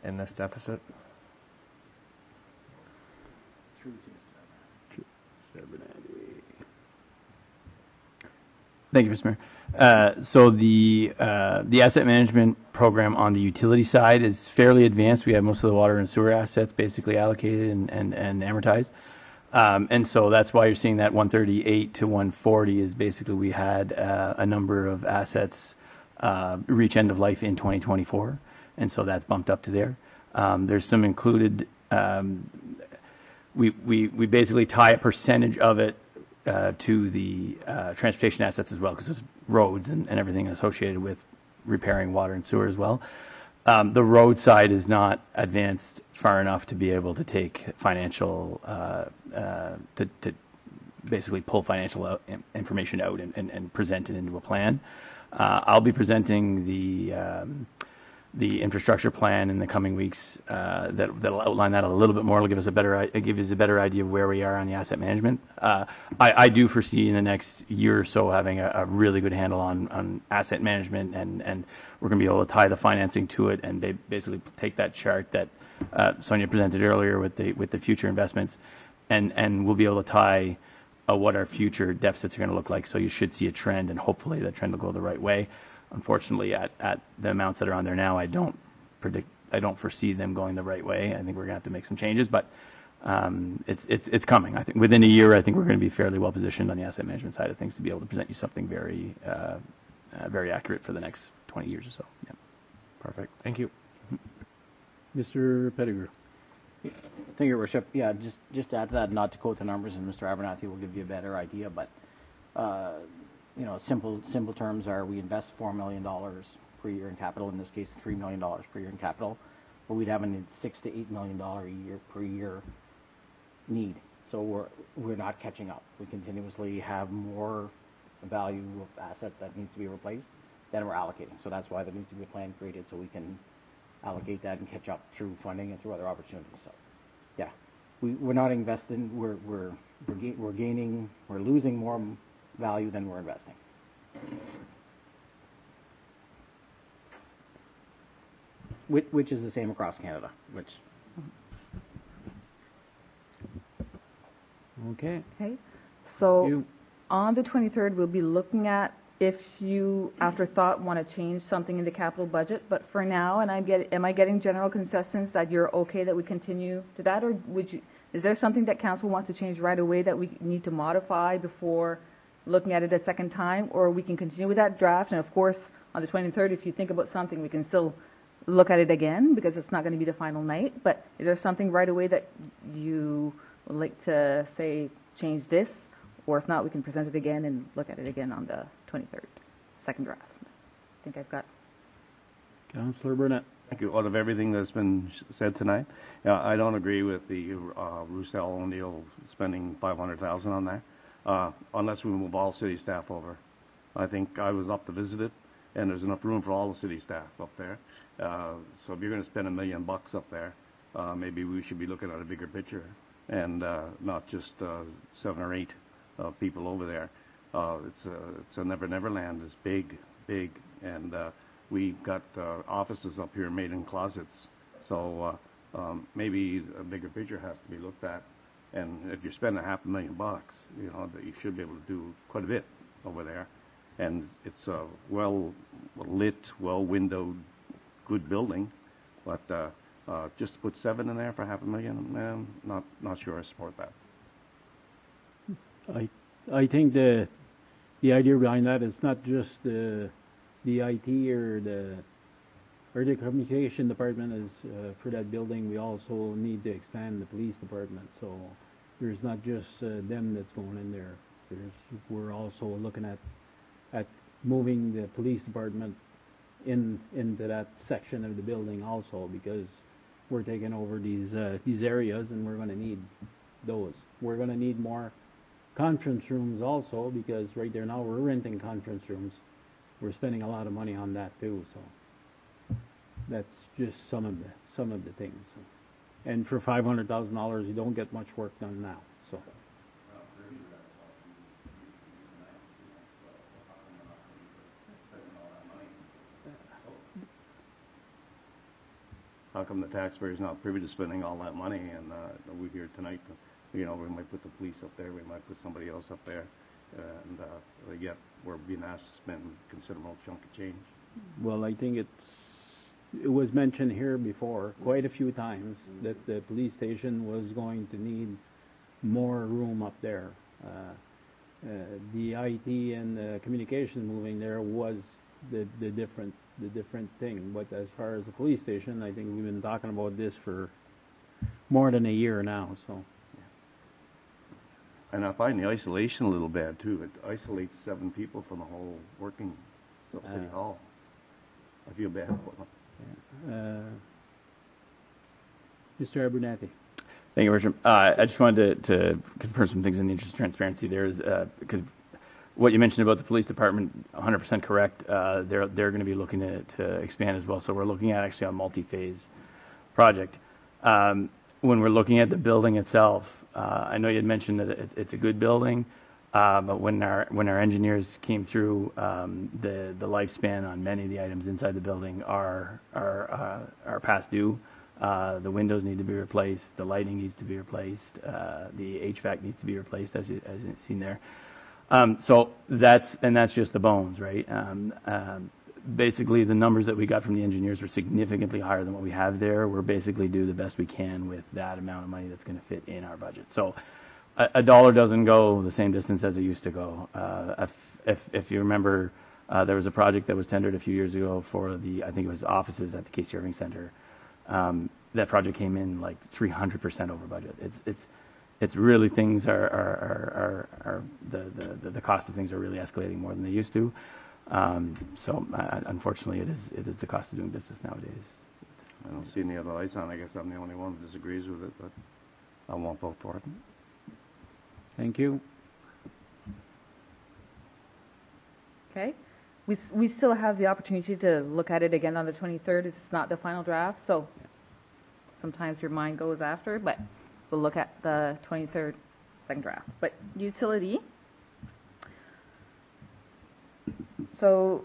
in this deficit? Thank you, Mr. Mayor. So the asset management program on the utility side is fairly advanced. We have most of the water and sewer assets basically allocated and amortized. And so that's why you're seeing that 138 to 140 is basically we had a number of assets reach end of life in 2024. And so that's bumped up to there. There's some included, we basically tie a percentage of it to the transportation assets as well, because there's roads and everything associated with repairing water and sewer as well. The road side is not advanced far enough to be able to take financial, to basically pull financial information out and present it into a plan. I'll be presenting the infrastructure plan in the coming weeks that'll outline that a little bit more. It'll give us a better idea of where we are on the asset management. I do foresee in the next year or so having a really good handle on asset management, and we're going to be able to tie the financing to it and basically take that chart that Sonia presented earlier with the future investments, and we'll be able to tie what our future deficits are going to look like. So you should see a trend, and hopefully that trend will go the right way. Unfortunately, at the amounts that are on there now, I don't foresee them going the right way. I think we're going to have to make some changes, but it's coming. I think within a year, I think we're going to be fairly well positioned on the asset management side of things to be able to present you something very, very accurate for the next 20 years or so. Yeah. Perfect. Thank you. Mr. Pettigrew. Thank you, Your Worship. Yeah, just to add to that, not to quote the numbers, and Mr. Abernathy will give you a better idea, but you know, simple terms are we invest $4 million per year in capital, in this case $3 million per year in capital, but we'd have a $6 to $8 million per year need. So we're not catching up. We continuously have more value of asset that needs to be replaced than we're allocating. So that's why there needs to be a plan created so we can allocate that and catch up through funding and through other opportunities. So, yeah, we're not investing. We're gaining. We're losing more value than we're investing. Which is the same across Canada. Okay. Okay, so You- on the 23rd, we'll be looking at if you, after thought, want to change something in the capital budget. But for now, and am I getting general consensus that you're okay that we continue to that, or is there something that council wants to change right away that we need to modify before looking at it a second time, or we can continue with that draft? And of course, on the 23rd, if you think about something, we can still look at it again because it's not going to be the final night. But is there something right away that you would like to say change this, or if not, we can present it again and look at it again on the 23rd, second draft. I think I've got. Councillor Burnett. Thank you. Out of everything that's been said tonight, I don't agree with the Roussel O'Neill spending $500,000 on that, unless we move all city staff over. I think I was up to visit it, and there's enough room for all the city staff up there. So if you're going to spend $1 million up there, maybe we should be looking at a bigger picture and not just 7 or 8 people over there. It's a never land. It's big, and we got offices up here made in closets. So maybe a bigger picture has to be looked at. And if you're spending $500,000, you know that you should be able to do quite a bit over there. And it's a well lit, well windowed, good building, but just to put 7 in there for $500,000, not sure I support that. I think the idea behind that is not just the IT or the communication department is for that building. We also need to expand the police department. So there's not just them that's going in there. We're also looking at moving the police department into that section of the building also, because we're taking over these areas and we're going to need those. We're going to need more conference rooms also, because right there now we're renting conference rooms. We're spending a lot of money on that too. So that's just some of the things. And for $500,000, you don't get much work done now. So. How come the taxpayer's not privy to spending all that money? And we hear tonight, you know, we might put the police up there, we might put somebody else up there, and yet we're being asked to spend a considerable chunk of change. Well, I think it was mentioned here before quite a few times that the police station was going to need more room up there. The IT and the communication moving there was the different thing. But as far as the police station, I think we've been talking about this for more than a year now. So. And I find the isolation a little bad too. It isolates 7 people from the whole working City Hall. I feel bad for them. Mr. Abernathy. Thank you, Richard. I just wanted to confirm some things in the interest of transparency. There's because what you mentioned about the police department, 100% correct. They're going to be looking to expand as well. So we're looking at actually a multi-phase project. When we're looking at the building itself, I know you had mentioned that it's a good building, but when our engineers came through, the lifespan on many of the items inside the building are past due. The windows need to be replaced. The lighting needs to be replaced. The HVAC needs to be replaced, as you've seen there. So that's just the bones, right? Basically, the numbers that we got from the engineers were significantly higher than what we have there. We're basically do the best we can with that amount of money that's going to fit in our budget. So a dollar doesn't go the same distance as it used to go. If you remember, there was a project that was tendered a few years ago for I think it was offices at the Casey Irving Center. That project came in like 300% over budget. It's really things are the cost of things are really escalating more than they used to. So unfortunately, it is the cost of doing business nowadays. I don't see any other lights on. I guess I'm the only one who disagrees with it, but I won't vote for it. Thank you. Okay. We still have the opportunity to look at it again on the 23rd. It's not the final draft, so sometimes your mind goes after, but we'll look at the 23rd second draft. But utility. So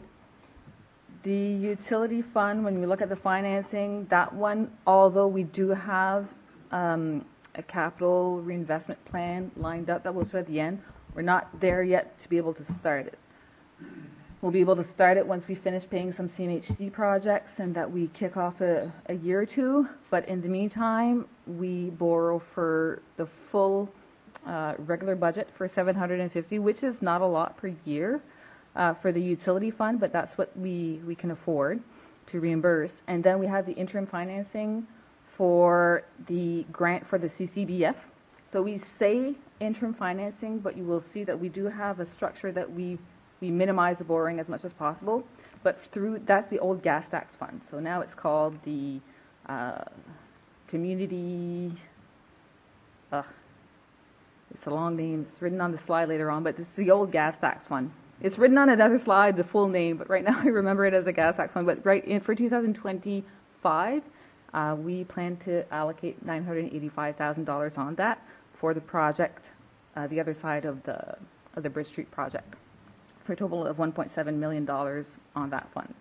the utility fund, when we look at the financing, that one, although we do have a capital reinvestment plan lined up that we'll show at the end, we're not there yet to be able to start it. We'll be able to start it once we finish paying some CMHC projects and that we kick off a year or two. But in the meantime, we borrow for the full regular budget for $750, which is not a lot per year for the utility fund, but that's what we can afford to reimburse. And then we have the interim financing for the grant for the CCBF. So we say interim financing, but you will see that we do have a structure that we minimize the borrowing as much as possible, but that's the old gas tax fund. So now it's called the community, it's a long name, it's written on the slide later on, but this is the old gas tax fund. It's written on another slide, the full name, but right now I remember it as a gas tax fund. But for 2025, we plan to allocate $985,000 on that for the project, the other side of the Bridge Street project, for a total of $1.7 million on that fund.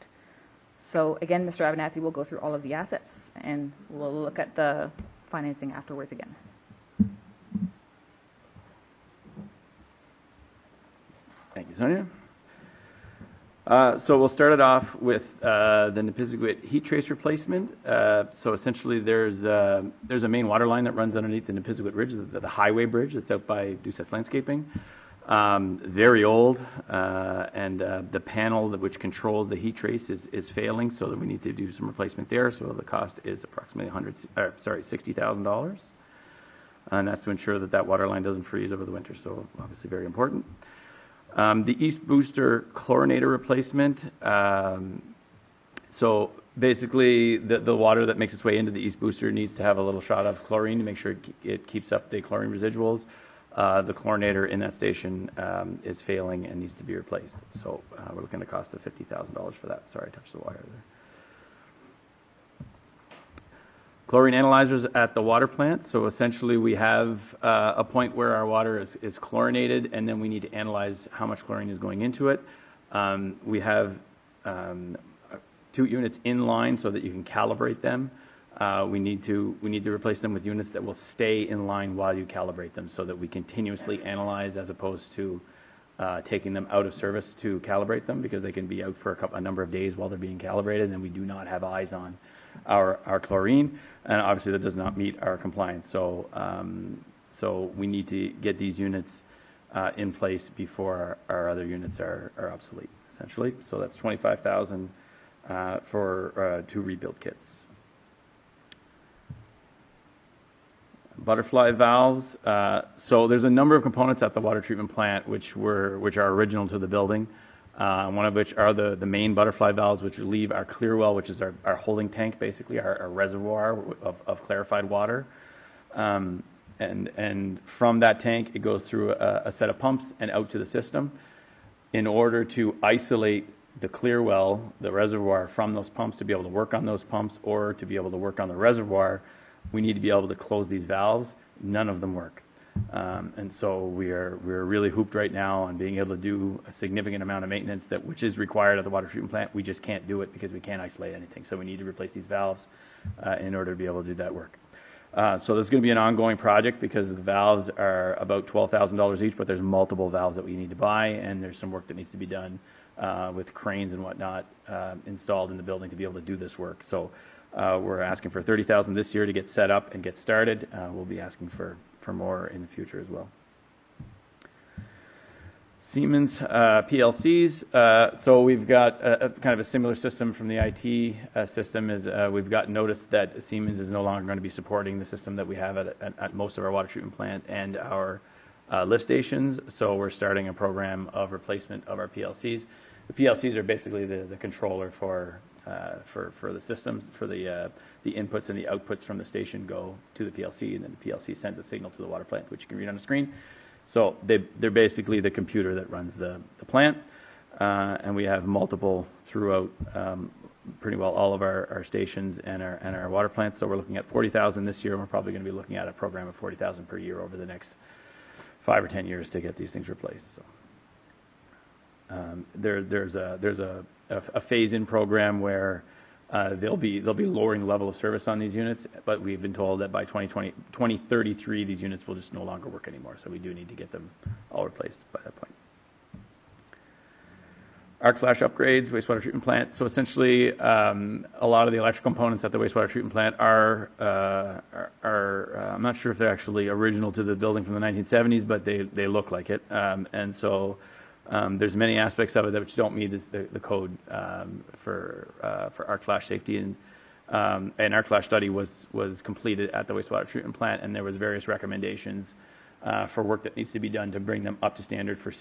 So again, Mr. Abernathy will go through all of the assets and we'll look at the financing afterwards again. Thank you, Sonia. So we'll start it off with the Nipisiguit heat trace replacement. So essentially there's a main water line that runs underneath the Nipisiguit Ridge, the highway bridge that's out by Doucette's Landscaping. Very old, and the panel which controls the heat trace is failing, so that we need to do some replacement there. So the cost is approximately $60,000, and that's to ensure that water line doesn't freeze over the winter. So obviously very important. The East Booster chlorinator replacement. So basically, the water that makes its way into the East Booster needs to have a little shot of chlorine to make sure it keeps up the chlorine residuals. The chlorinator in that station is failing and needs to be replaced. So we're looking at a cost of $50,000 for that. Sorry, I touched the wire there. Chlorine analyzers at the water plant. So essentially we have a point where our water is chlorinated, and then we need to analyze how much chlorine is going into it. We have 2 units in line so that you can calibrate them. We need to replace them with units that will stay in line while you calibrate them, so that we continuously analyze as opposed to taking them out of service to calibrate them, because they can be out for a number of days while they're being calibrated, and we do not have eyes on our chlorine, and obviously that does not meet our compliance. So so we need to get these units in place before our other units are obsolete, essentially. So that's $25,000 for 2 rebuild kits. Butterfly valves. So there's a number of components at the water treatment plant which are original to the building. One of which are the main butterfly valves, which leave our clear well, which is our holding tank, basically our reservoir of clarified water. And from that tank, it goes through a set of pumps and out to the system. In order to isolate the clear well, the reservoir, from those pumps, to be able to work on those pumps or to be able to work on the reservoir, we need to be able to close these valves. None of them work. And so we're really hooped right now on being able to do a significant amount of maintenance which is required at the water treatment plant. We just can't do it because we can't isolate anything. So we need to replace these valves in order to be able to do that work. So this is going to be an ongoing project because the valves are about $12,000 each, but there's multiple valves that we need to buy, and there's some work that needs to be done with cranes and whatnot installed in the building to be able to do this work. So we're asking for $30,000 this year to get set up and get started. We'll be asking for more in the future as well. Siemens PLCs. So we've got a kind of a similar system from the IT system. We've got notice that Siemens is no longer going to be supporting the system that we have at most of our water treatment plant and our lift stations. So we're starting a program of replacement of our PLCs. The PLCs are basically the controller for the systems, for the inputs and the outputs from the station go to the PLC, and then the PLC sends a signal to the water plant, which you can read on the screen. So they're basically the computer that runs the plant, and we have multiple throughout pretty well all of our stations and our water plants. So we're looking at 40,000 this year, and we're probably going to be looking at a program of 40,000 per year over the next 5 or 10 years to get these things replaced. So there's a phase-in program where they'll be lowering the level of service on these units, but we've been told that by 2033 these units will just no longer work anymore. So we do need to get them all replaced by that point. Arc flash upgrades, wastewater treatment plant. So essentially, a lot of the electrical components at the wastewater treatment plant are I'm not sure if they're actually original to the building from the 1970s, but they look like it. And so there's many aspects of it that which don't meet the code for arc flash safety. And an arc flash study was completed at the wastewater treatment plant, and there was various recommendations for work that needs to be done to bring them up to standard for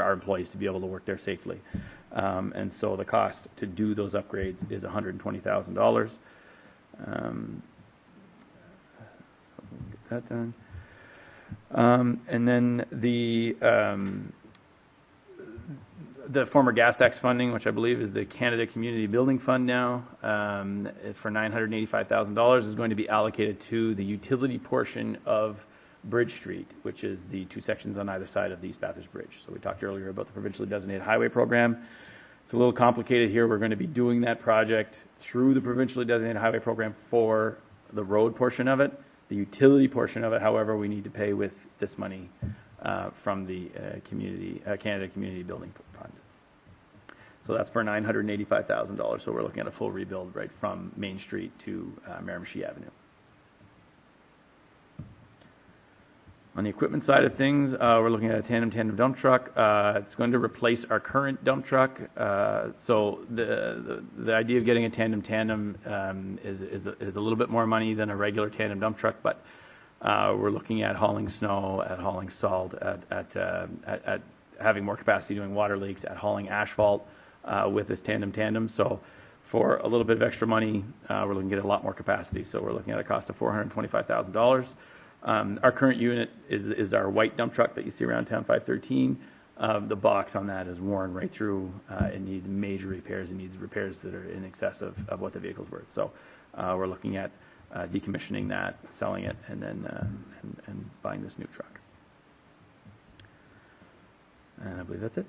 our employees to be able to work there safely. And so the cost to do those upgrades is $120,000. So we'll get that done. And then the former gas tax funding, which I believe is the Canada Community Building Fund now, for $985,000 is going to be allocated to the utility portion of Bridge Street, which is the two sections on either side of the East Bathurst Bridge. So we talked earlier about the provincially designated highway program. It's a little complicated here. We're going to be doing that project through the provincially designated highway program for the road portion of it. The utility portion of it, however, we need to pay with this money from the Canada Community Building Fund. So that's for $985,000. So we're looking at a full rebuild right from Main Street to Miramichi Avenue. On the equipment side of things, we're looking at a tandem dump truck. It's going to replace our current dump truck. So the idea of getting a tandem is a little bit more money than a regular tandem dump truck, but we're looking at hauling snow, at hauling salt, at having more capacity doing water leaks, at hauling asphalt with this tandem. So for a little bit of extra money, we're looking at a lot more capacity. So we're looking at a cost of $425,000. Our current unit is our white dump truck that you see around town, 513. The box on that is worn right through. It needs major repairs. It needs repairs that are in excess of what the vehicle's worth. So we're looking at decommissioning that, selling it, and then and buying this new truck. And I believe that's it.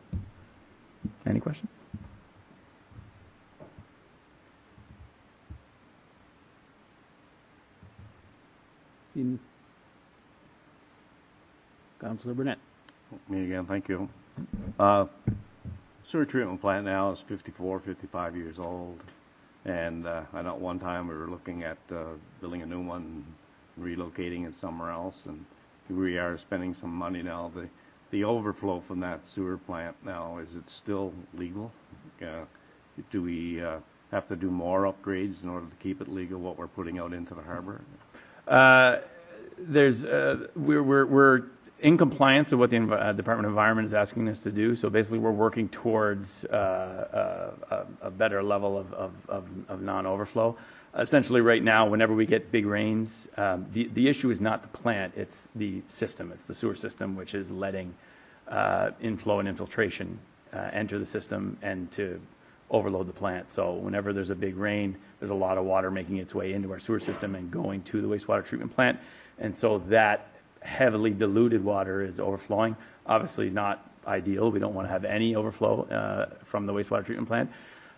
Any questions? Councillor Burnett. Me again, thank you. Sewer treatment plant now is 55 years old. And I know at one time we were looking at building a new one and relocating it somewhere else. And here we are spending some money now. The overflow from that sewer plant now, is it still legal? Do we have to do more upgrades in order to keep it legal, what we're putting out into the harbor? We're in compliance with what the Department of Environment is asking us to do. So basically, we're working towards a better level of non-overflow. Essentially, right now, whenever we get big rains, the issue is not the plant; it's the system. It's the sewer system, which is letting inflow and infiltration enter the system and to overload the plant. So whenever there's a big rain, there's a lot of water making its way into our sewer system and going to the wastewater treatment plant, and so that heavily diluted water is overflowing. Obviously not ideal. We don't want to have any overflow from the wastewater treatment plant.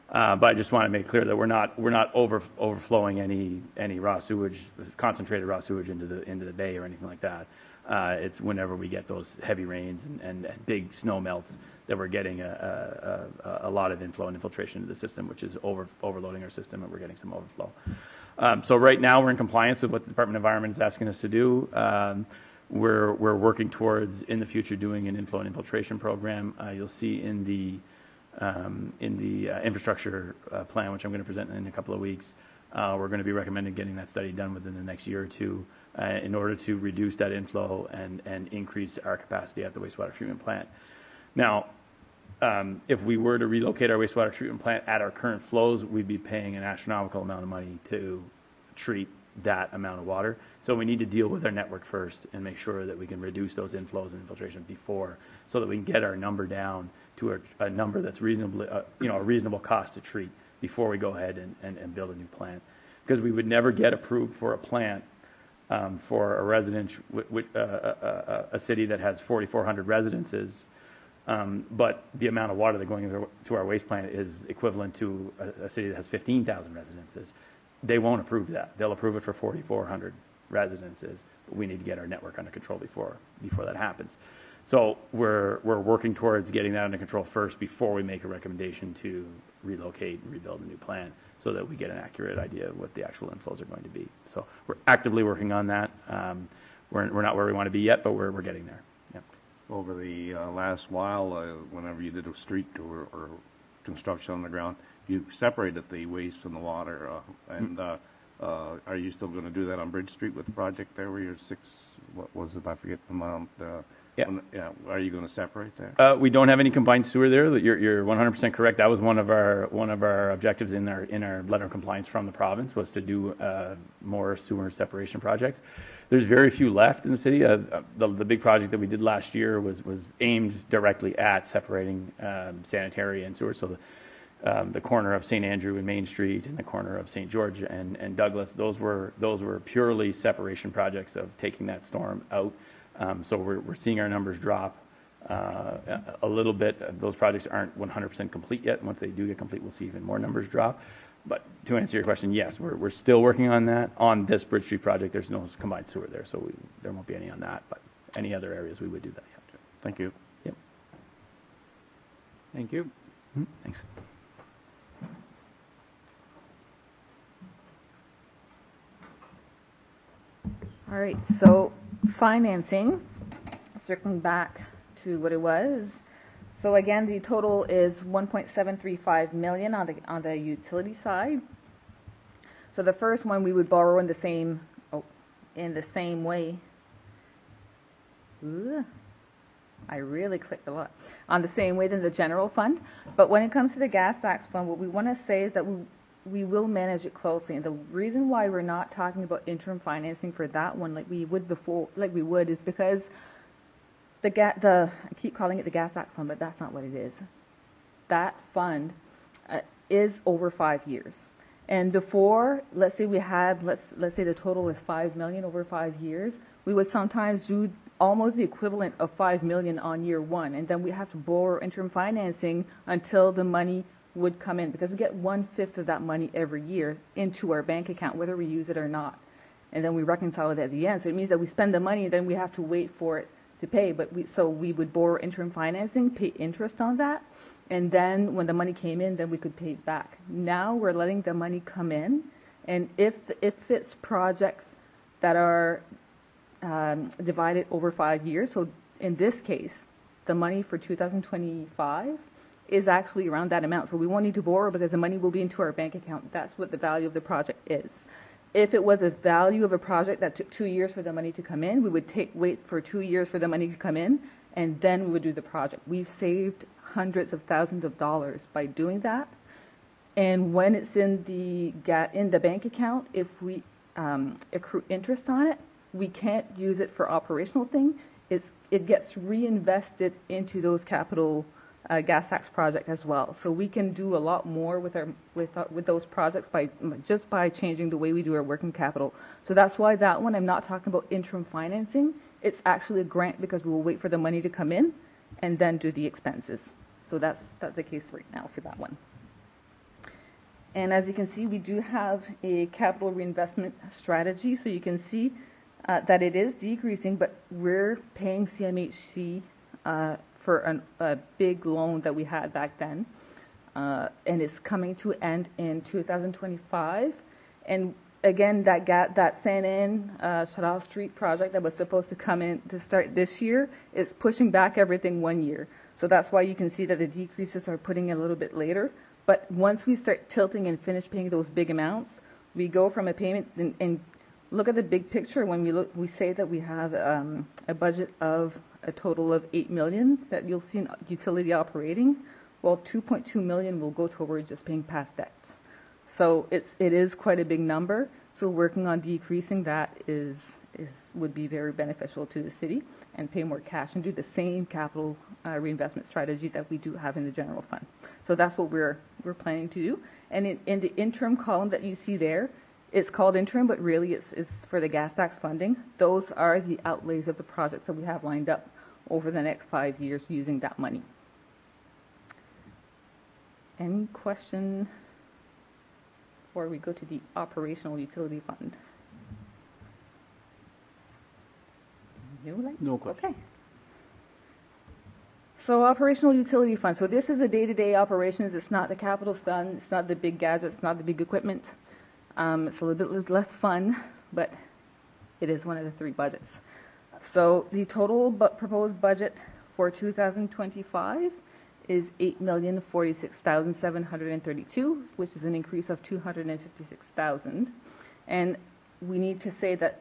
But I just want to make clear that we're not overflowing any raw sewage, concentrated raw sewage into the bay or anything like that. It's whenever we get those heavy rains and big snow melts that we're getting a lot of inflow and infiltration into the system, which is overloading our system, and we're getting some overflow. So right now we're in compliance with what the Department of Environment is asking us to do. We're working towards, in the future, doing an inflow and infiltration program. You'll see in the infrastructure plan, which I'm going to present in a couple of weeks, we're going to be recommending getting that study done within the next year or two in order to reduce that inflow and increase our capacity at the wastewater treatment plant. Now, if we were to relocate our wastewater treatment plant at our current flows, we'd be paying an astronomical amount of money to treat that amount of water. So we need to deal with our network first and make sure that we can reduce those inflows and infiltration before, so that we can get our number down to a number that's reasonably, a reasonable cost to treat before we go ahead and build a new plant. Because we would never get approved for a plant for a residence, a city that has 4,400 residences, but the amount of water that's going to our waste plant is equivalent to a city that has 15,000 residences. They won't approve that. They'll approve it for 4,400 residences, but we need to get our network under control before that happens. So we're working towards getting that under control first before we make a recommendation to relocate and rebuild a new plant, so that we get an accurate idea of what the actual inflows are going to be. So we're actively working on that. We're not where we want to be yet, but we're getting there. Yeah. Over the last while, whenever you did a street or construction on the ground, you separated the waste from the water. Are you still going to do that on Bridge Street with the project there, where you're what was it? I forget the amount. Yeah. Are you going to separate there? We don't have any combined sewer there. You're 100% correct. That was one of our objectives in our letter of compliance from the province, was to do more sewer separation projects. There's very few left in the city. The big project that we did last year was aimed directly at separating sanitary and sewer. So the corner of St. Andrew and Main Street and the corner of St. George and Douglas, those were purely separation projects of taking that storm out. So we're seeing our numbers drop a little bit. Those projects aren't 100% complete yet. Once they do get complete, we'll see even more numbers drop. But to answer your question, yes, we're still working on that. On this Bridge Street project, there's no combined sewer there, so there won't be any on that. But any other areas, we would do that. Yeah. Thank you. Yep. Thank you. Thanks. All right, so financing, circling back to what it was. So again, the total is 1.735 million on the utility side. So the first one we would borrow in the same way. Ooh, I really clicked a lot. On the same way than the general fund. But when it comes to the gas tax fund, what we want to say is that we will manage it closely. And the reason why we're not talking about interim financing for that one like we would is because I keep calling it the gas tax fund, but that's not what it is. That fund is over 5 years. And before, let's say let's say the total is 5 million over 5 years, we would sometimes do almost the equivalent of 5 million on year one, and then we have to borrow interim financing until the money would come in, because we get 1/5 of that money every year into our bank account, whether we use it or not. And then we reconcile it at the end. So it means that we spend the money and then we have to wait for it to pay. So we would borrow interim financing, pay interest on that, and then when the money came in, then we could pay it back. Now we're letting the money come in, and if it's projects that are divided over 5 years, so in this case, the money for 2025 is actually around that amount. So we won't need to borrow because the money will be into our bank account. That's what the value of the project is. If it was a value of a project that took 2 years for the money to come in, we would wait for 2 years for the money to come in, and then we would do the project. We've saved hundreds of thousands of dollars by doing that. And when it's in the bank account, if we accrue interest on it, we can't use it for operational thing. It gets reinvested into those capital gas tax project as well. So we can do a lot more with those projects by changing the way we do our working capital. So that's why that one, I'm not talking about interim financing. It's actually a grant, because we will wait for the money to come in and then do the expenses. So that's the case right now for that one. And as you can see, we do have a capital reinvestment strategy. So you can see that it is decreasing, but we're paying CMHC for a big loan that we had back then, and it's coming to an end in 2025. And again, that San Ann Shadal Street project that was supposed to come in to start this year is pushing back everything 1 year. So that's why you can see that the decreases are putting a little bit later. But once we start tilting and finish paying those big amounts, we go from a payment and look at the big picture. When we say that we have a budget of a total of 8 million that you'll see in utility operating, well, 2.2 million will go towards just paying past debts. So it is quite a big number. So So working on decreasing that would be very beneficial to the city and pay more cash and do the same capital reinvestment strategy that we do have in the general fund. So that's what we're planning to do. And in the interim column that you see there, it's called interim, but really it's for the gas tax funding. Those are the outlays of the projects that we have lined up over the next 5 years using that money. Any question before we go to the operational utility fund? No question. Okay. So operational utility fund. So this is a day-to-day operations. It's not the capital fund. It's not the big gadgets. It's not the big equipment. It's a little bit less fun, but it is one of the 3 budgets. So the total proposed budget for 2025 is $8,046,732, which is an increase of $256,000. And we need to say that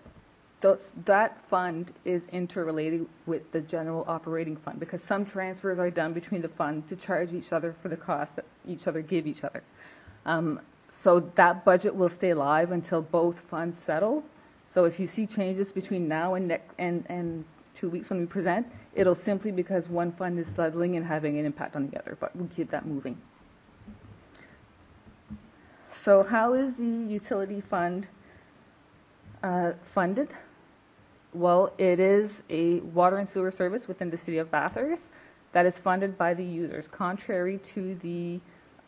that fund is interrelated with the general operating fund because some transfers are done between the funds to charge each other for the cost that each other give each other. So that budget will stay live until both funds settle. So if you see changes between now and 2 weeks when we present, it'll simply because one fund is settling and having an impact on the other, but we'll keep that moving. So how is the utility fund funded? Well, it is a water and sewer service within the city of Bathurst that is funded by the users. Contrary to the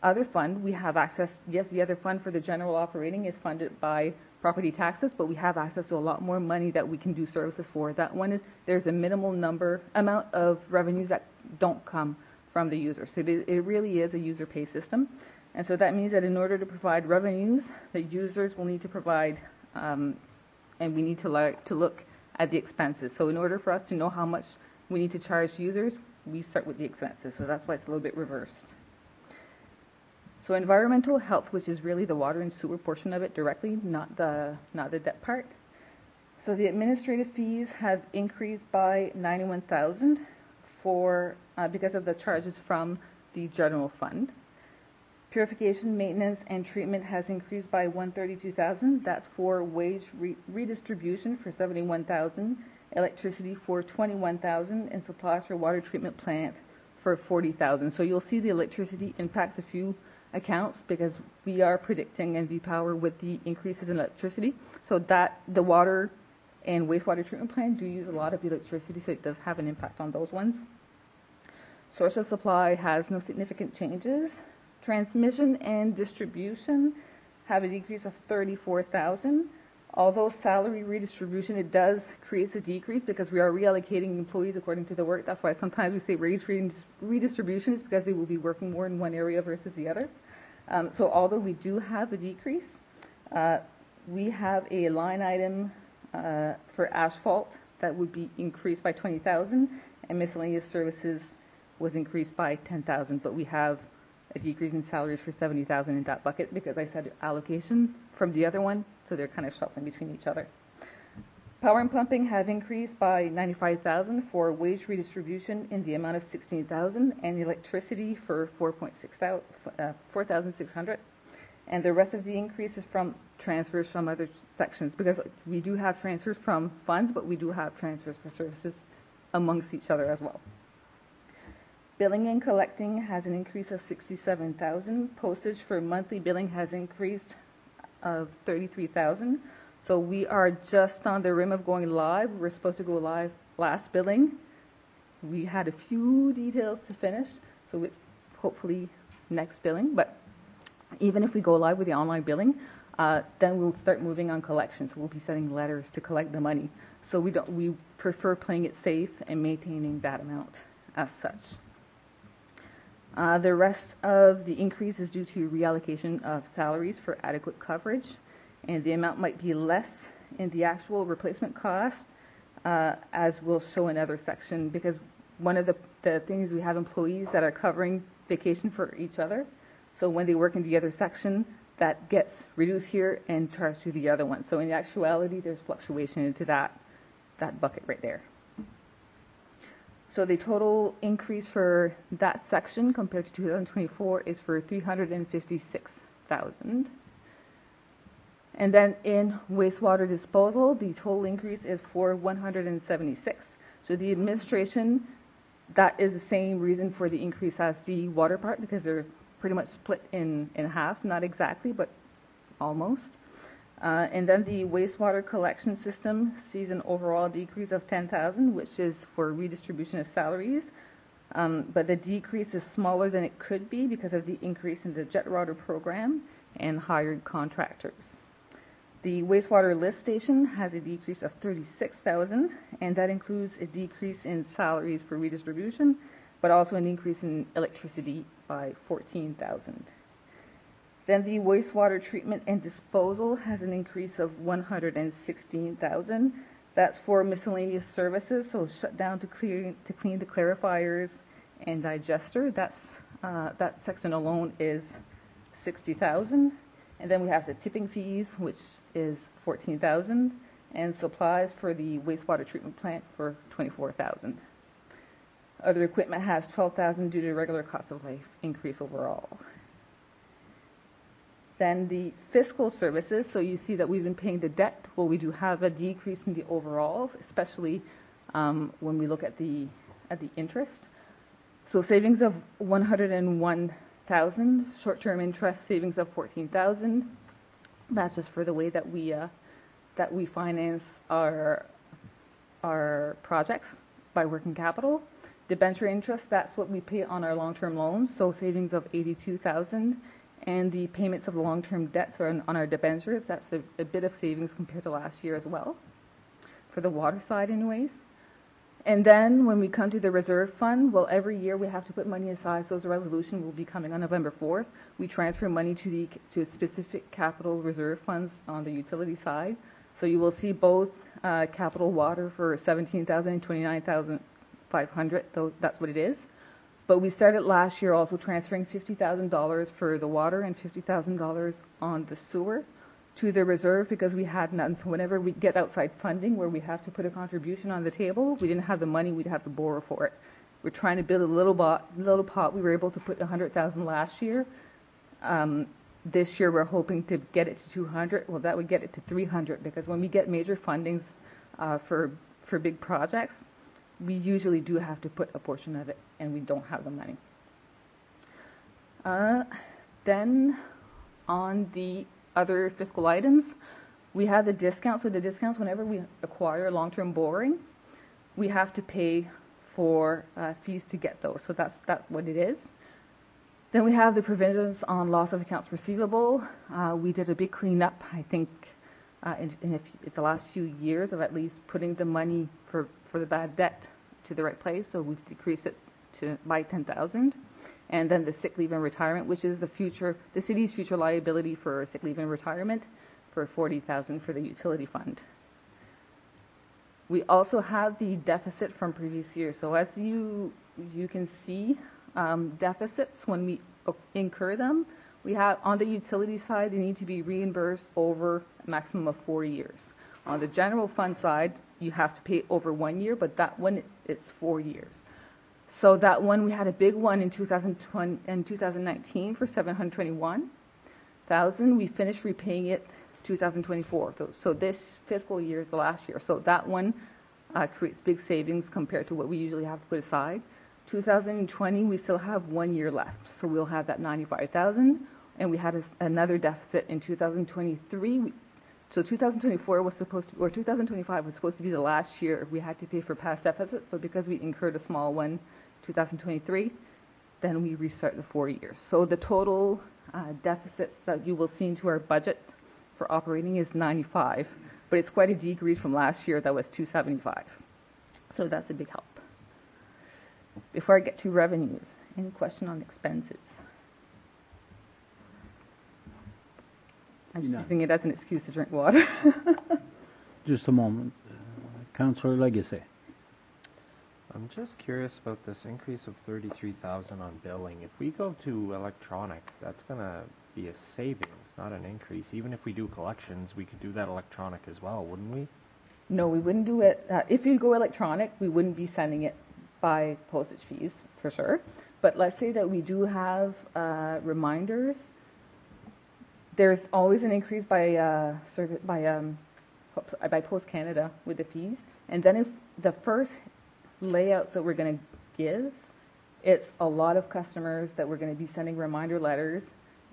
other fund, we have access, yes, the other fund for the general operating is funded by property taxes, but we have access to a lot more money that we can do services for. That one, there's a minimal amount of revenues that don't come from the user. So it really is a user pay system. And so that means that in order to provide revenues, the users will need to provide, and we need to look at the expenses. So in order for us to know how much we need to charge users, we start with the expenses. So that's why it's a little bit reversed. So environmental health, which is really the water and sewer portion of it directly, not the debt part. So the administrative fees have increased by $91,000 because of the charges from the general fund. Purification, maintenance, and treatment has increased by $132,000. That's for wage redistribution for $71,000, electricity for $21,000, and supplies for water treatment plant for $40,000. So you'll see the electricity impacts a few accounts because we are predicting and V-Power with the increases in electricity. So that the water and wastewater treatment plant do use a lot of electricity, so it does have an impact on those ones. Source of supply has no significant changes. Transmission and distribution have a decrease of $34,000. Although salary redistribution, it does create a decrease because we are reallocating employees according to the work. That's why sometimes we say wage redistribution is because they will be working more in one area versus the other. So although we do have a decrease, we have a line item for asphalt that would be increased by $20,000, and miscellaneous services was increased by $10,000. But we have a decrease in salaries for $70,000 in that bucket because I said allocation from the other one, so they're kind of shuffling between each other. Power and pumping have increased by $95,000 for wage redistribution in the amount of $16,000, and electricity for $4,600. And the rest of the increase is from transfers from other sections because we do have transfers from funds, but we do have transfers for services amongst each other as well. Billing and collecting has an increase of $67,000. Postage for monthly billing has increased of $33,000. So we are just on the rim of going live. We're supposed to go live last billing. We had a few details to finish, so it's hopefully next billing. But even if we go live with the online billing, then we'll start moving on collections. So we'll be sending letters to collect the money. So we prefer playing it safe and maintaining that amount as such. The rest of the increase is due to reallocation of salaries for adequate coverage, and the amount might be less in the actual replacement cost, as we'll show in another section, because one of the things we have employees that are covering vacation for each other. So when they work in the other section, that gets reduced here and charged to the other one. So in actuality, there's fluctuation into that bucket right there. So the total increase for that section compared to 2024 is for $356,000. And then in wastewater disposal, the total increase is for 176. So the administration, that is the same reason for the increase as the water part, because they're pretty much split in half, not exactly, but almost. And then the wastewater collection system sees an overall decrease of 10,000, which is for redistribution of salaries. But the decrease is smaller than it could be because of the increase in the jet router program and hired contractors. The wastewater lift station has a decrease of 36,000, and that includes a decrease in salaries for redistribution, but also an increase in electricity by 14,000. Then the wastewater treatment and disposal has an increase of 116,000. That's for miscellaneous services, so shut down to clean the clarifiers and digester. That section alone is 60,000. And then we have the tipping fees, which is 14,000, and supplies for the wastewater treatment plant for 24,000. Other equipment has 12,000 due to regular cost of life increase overall. Then the fiscal services, so you see that we've been paying the debt. Well, we do have a decrease in the overall, especially when we look at the interest. So savings of 101,000, short-term interest savings of 14,000. That's just for the way that we finance our projects by working capital. Debenture interest, that's what we pay on our long-term loans, so savings of 82,000. And the payments of the long-term debts are on our debentures. That's a bit of savings compared to last year as well, for the water side anyways. And then when we come to the reserve fund, well, every year we have to put money aside, so the resolution will be coming on November 4th. We transfer money to specific capital reserve funds on the utility side. So you will see both capital water for 17,000 and 29,500, though that's what it is. But we started last year also transferring $50,000 for the water and $50,000 on the sewer to the reserve because we had none. So whenever we get outside funding where we have to put a contribution on the table, we didn't have the money, we'd have to borrow for it. We're trying to build a little pot. We were able to put 100,000 last year. This year we're hoping to get it to 200. Well, that would get it to 300 because when we get major fundings for big projects, we usually do have to put a portion of it, and we don't have the money. Then on the other fiscal items, we have the discounts. So the discounts, whenever we acquire long-term borrowing, we have to pay for fees to get those. So that's what it is. Then we have the provisions on loss of accounts receivable. We did a big cleanup, I think, in the last few years of at least putting the money for the bad debt to the right place. So we've decreased it by 10,000. And then the sick leave and retirement, which is the city's future liability for sick leave and retirement, for 40,000 for the utility fund. We also have the deficit from previous years. So as you can see, deficits, when we incur them, we have on the utility side, they need to be reimbursed over a maximum of 4 years. On the general fund side, you have to pay over 1 year, but that one, it's 4 years. So that one, we had a big one in 2020 and 2019 for 721,000. We finished repaying it 2024. So this fiscal year is the last year. So that one creates big savings compared to what we usually have to put aside. 2020, we still have 1 year left. So we'll have that 95,000. And we had another deficit in 2023. So 2024 was supposed to, or 2025 was supposed to be the last year we had to pay for past deficits, but because we incurred a small one, 2023, then we restart the 4 years. So the total deficits that you will see into our budget for operating is 95, but it's quite a decrease from last year that was 275. So that's a big help. Before I get to revenues, any question on expenses? I'm just using it as an excuse to drink water. Just a moment. Councillor Legacy. I'm just curious about this increase of 33,000 on billing. If we go to electronic, that's going to be a savings, not an increase. Even if we do collections, we could do that electronic as well, wouldn't we? No, we wouldn't do it. If you go electronic, we wouldn't be sending it by postage fees, for sure. But let's say that we do have reminders. There's always an increase by Post Canada with the fees, and then if the first layouts that we're going to give, it's a lot of customers that we're going to be sending reminder letters,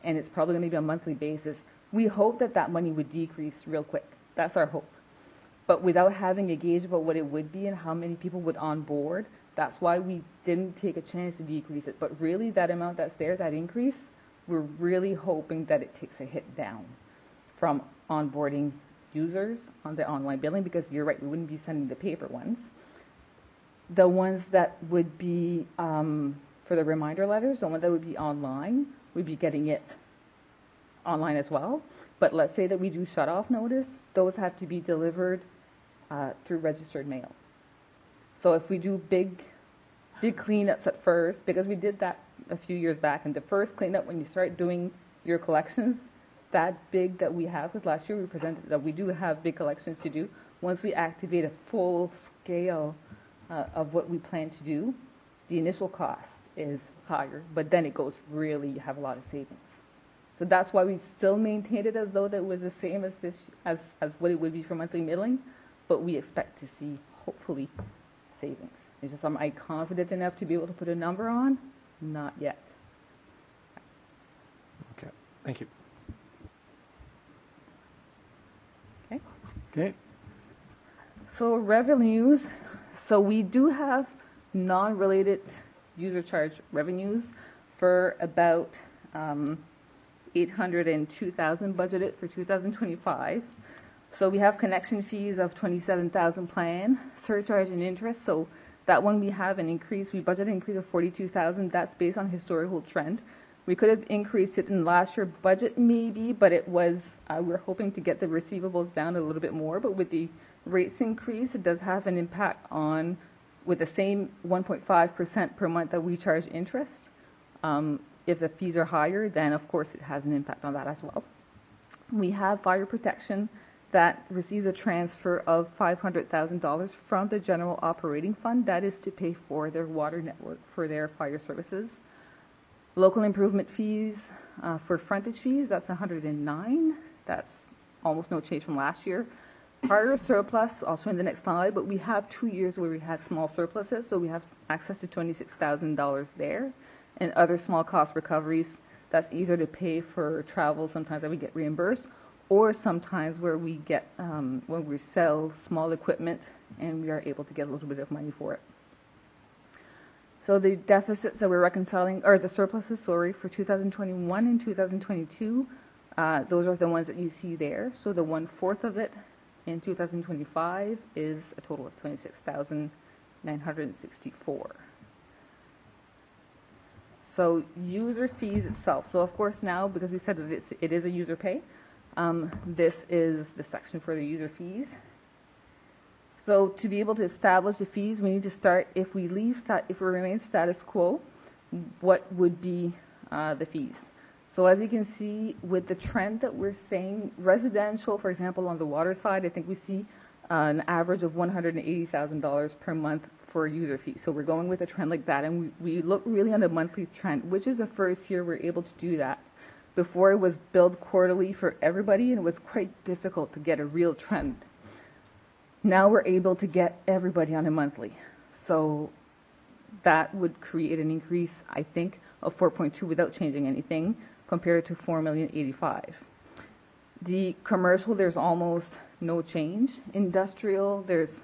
and it's probably going to be on a monthly basis. We hope that that money would decrease real quick. That's our hope. But without having a gauge about what it would be and how many people would onboard, that's why we didn't take a chance to decrease it. But really, that amount that's there, that increase, we're really hoping that it takes a hit down from onboarding users on the online billing, because you're right, we wouldn't be sending the paper ones. The ones that would be for the reminder letters, the one that would be online, we'd be getting it online as well. But let's say that we do shut-off notice, those have to be delivered through registered mail. So if we do big cleanups at first, because we did that a few years back, and the first cleanup when you start doing your collections, that big that we have, because last year we presented that we do have big collections to do. Once we activate a full scale of what we plan to do, the initial cost is higher, but then it goes really, you have a lot of savings. So that's why we still maintained it as though that was the same as this, as what it would be for monthly milling, but we expect to see, hopefully, savings. It's just, am I confident enough to be able to put a number on? Not yet. Okay, thank you. Okay. Okay. So revenues, so we do have non-related user charge revenues for about 802,000 budgeted for 2025. So we have connection fees of 27,000 plan, surcharge and interest. So that one we have an increase, we budgeted an increase of 42,000. That's based on historical trend. We could have increased it in last year's budget maybe, but it was, we're hoping to get the receivables down a little bit more, but with the rates increase, it does have an impact on, with the same 1.5% per month that we charge interest. If the fees are higher, then of course it has an impact on that as well. We have fire protection that receives a transfer of $500,000 from the general operating fund. That is to pay for their water network for their fire services. Local improvement fees for frontage fees, that's 109. That's almost no change from last year. Prior surplus, I'll show in the next slide, but we have 2 years where we had small surpluses, so we have access to $26,000 there. And other small cost recoveries, that's either to pay for travel sometimes that we get reimbursed, or sometimes where we get, when we sell small equipment and we are able to get a little bit of money for it. So the deficits that we're reconciling, or the surpluses, sorry, for 2021 and 2022, those are the ones that you see there. So the 1/4 of it in 2025 is a total of 26,964. So user fees itself. So of course now, because we said that it is a user pay, this is the section for the user fees. So to be able to establish the fees, we need to start, if we remain status quo, what would be the fees? So as you can see, with the trend that we're seeing, residential, for example, on the water side, I think we see an average of $180,000 per month for user fees. So we're going with a trend like that, and we look really on the monthly trend, which is the first year we're able to do that. Before, it was billed quarterly for everybody, and it was quite difficult to get a real trend. Now we're able to get everybody on a monthly. So that would create an increase, I think, of 4.2 without changing anything, compared to 4,085,000. The commercial, there's almost no change. Industrial, there's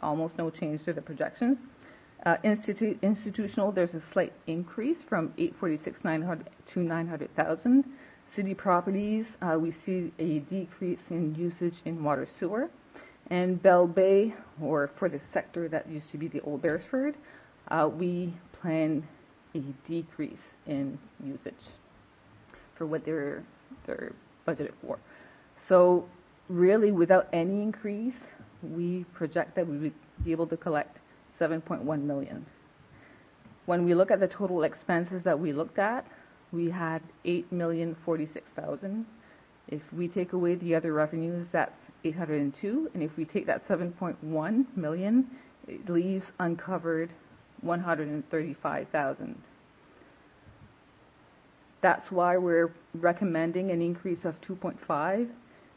almost no change to the projections. Institutional, there's a slight increase from 846,900 to 900,000. City properties, we see a decrease in usage in water sewer. And Bell Bay, or for the sector that used to be the old Beresford, we plan a decrease in usage for what they're budgeted for. So really, without any increase, we project that we would be able to collect 7.1 million. When we look at the total expenses that we looked at, we had 8,046,000. If we take away the other revenues, that's 802, and if we take that 7.1 million, it leaves uncovered 135,000. That's why we're recommending an increase of 2.5.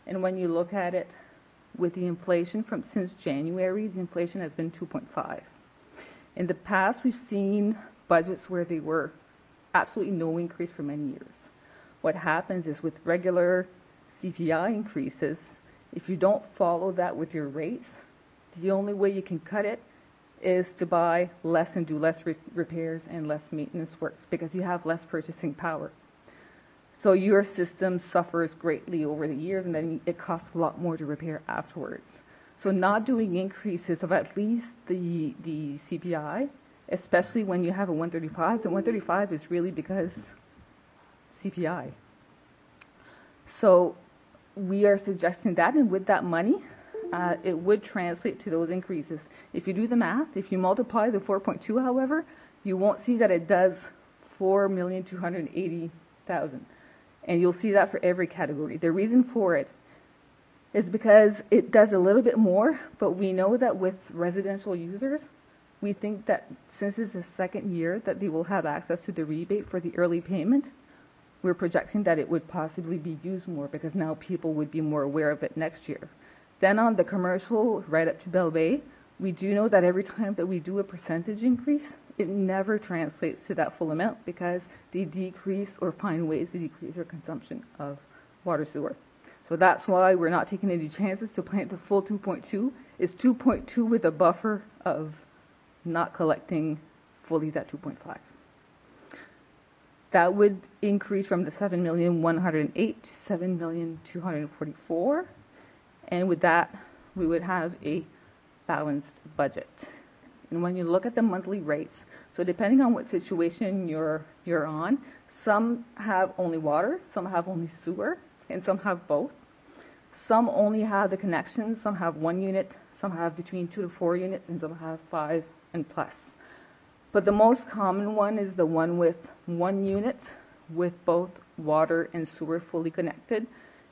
And when you look at it with the inflation since January, the inflation has been 2.5. In the past, we've seen budgets where they were absolutely no increase for many years. What happens is with regular CPI increases, if you don't follow that with your rates, the only way you can cut it is to buy less and do less repairs and less maintenance works because you have less purchasing power. So your system suffers greatly over the years, and then it costs a lot more to repair afterwards. So not doing increases of at least the CPI, especially when you have a 135, the 135 is really because CPI. So we are suggesting that, and with that money, it would translate to those increases. If you do the math, if you multiply the 4.2, however, you won't see that it does 4,280,000. And you'll see that for every category. The reason for it is because it does a little bit more, but we know that with residential users, we think that since it's the second year that they will have access to the rebate for the early payment, we're projecting that it would possibly be used more because now people would be more aware of it next year. Then on the commercial, right up to Bell Bay, we do know that every time that we do a percentage increase, it never translates to that full amount because they decrease or find ways to decrease their consumption of water sewer. So that's why we're not taking any chances to plant the full 2.2. It's 2.2 with a buffer of not collecting fully that 2.5. That would increase from the 7,108,000 to 7,244,000. And with that, we would have a balanced budget. And when you look at the monthly rates, so depending on what situation you're on, some have only water, some have only sewer, and some have both. Some only have the connections, some have 1 unit, some have between 2 to 4 units, and some have 5 and plus. But the most common one is the one with 1 unit with both water and sewer fully connected.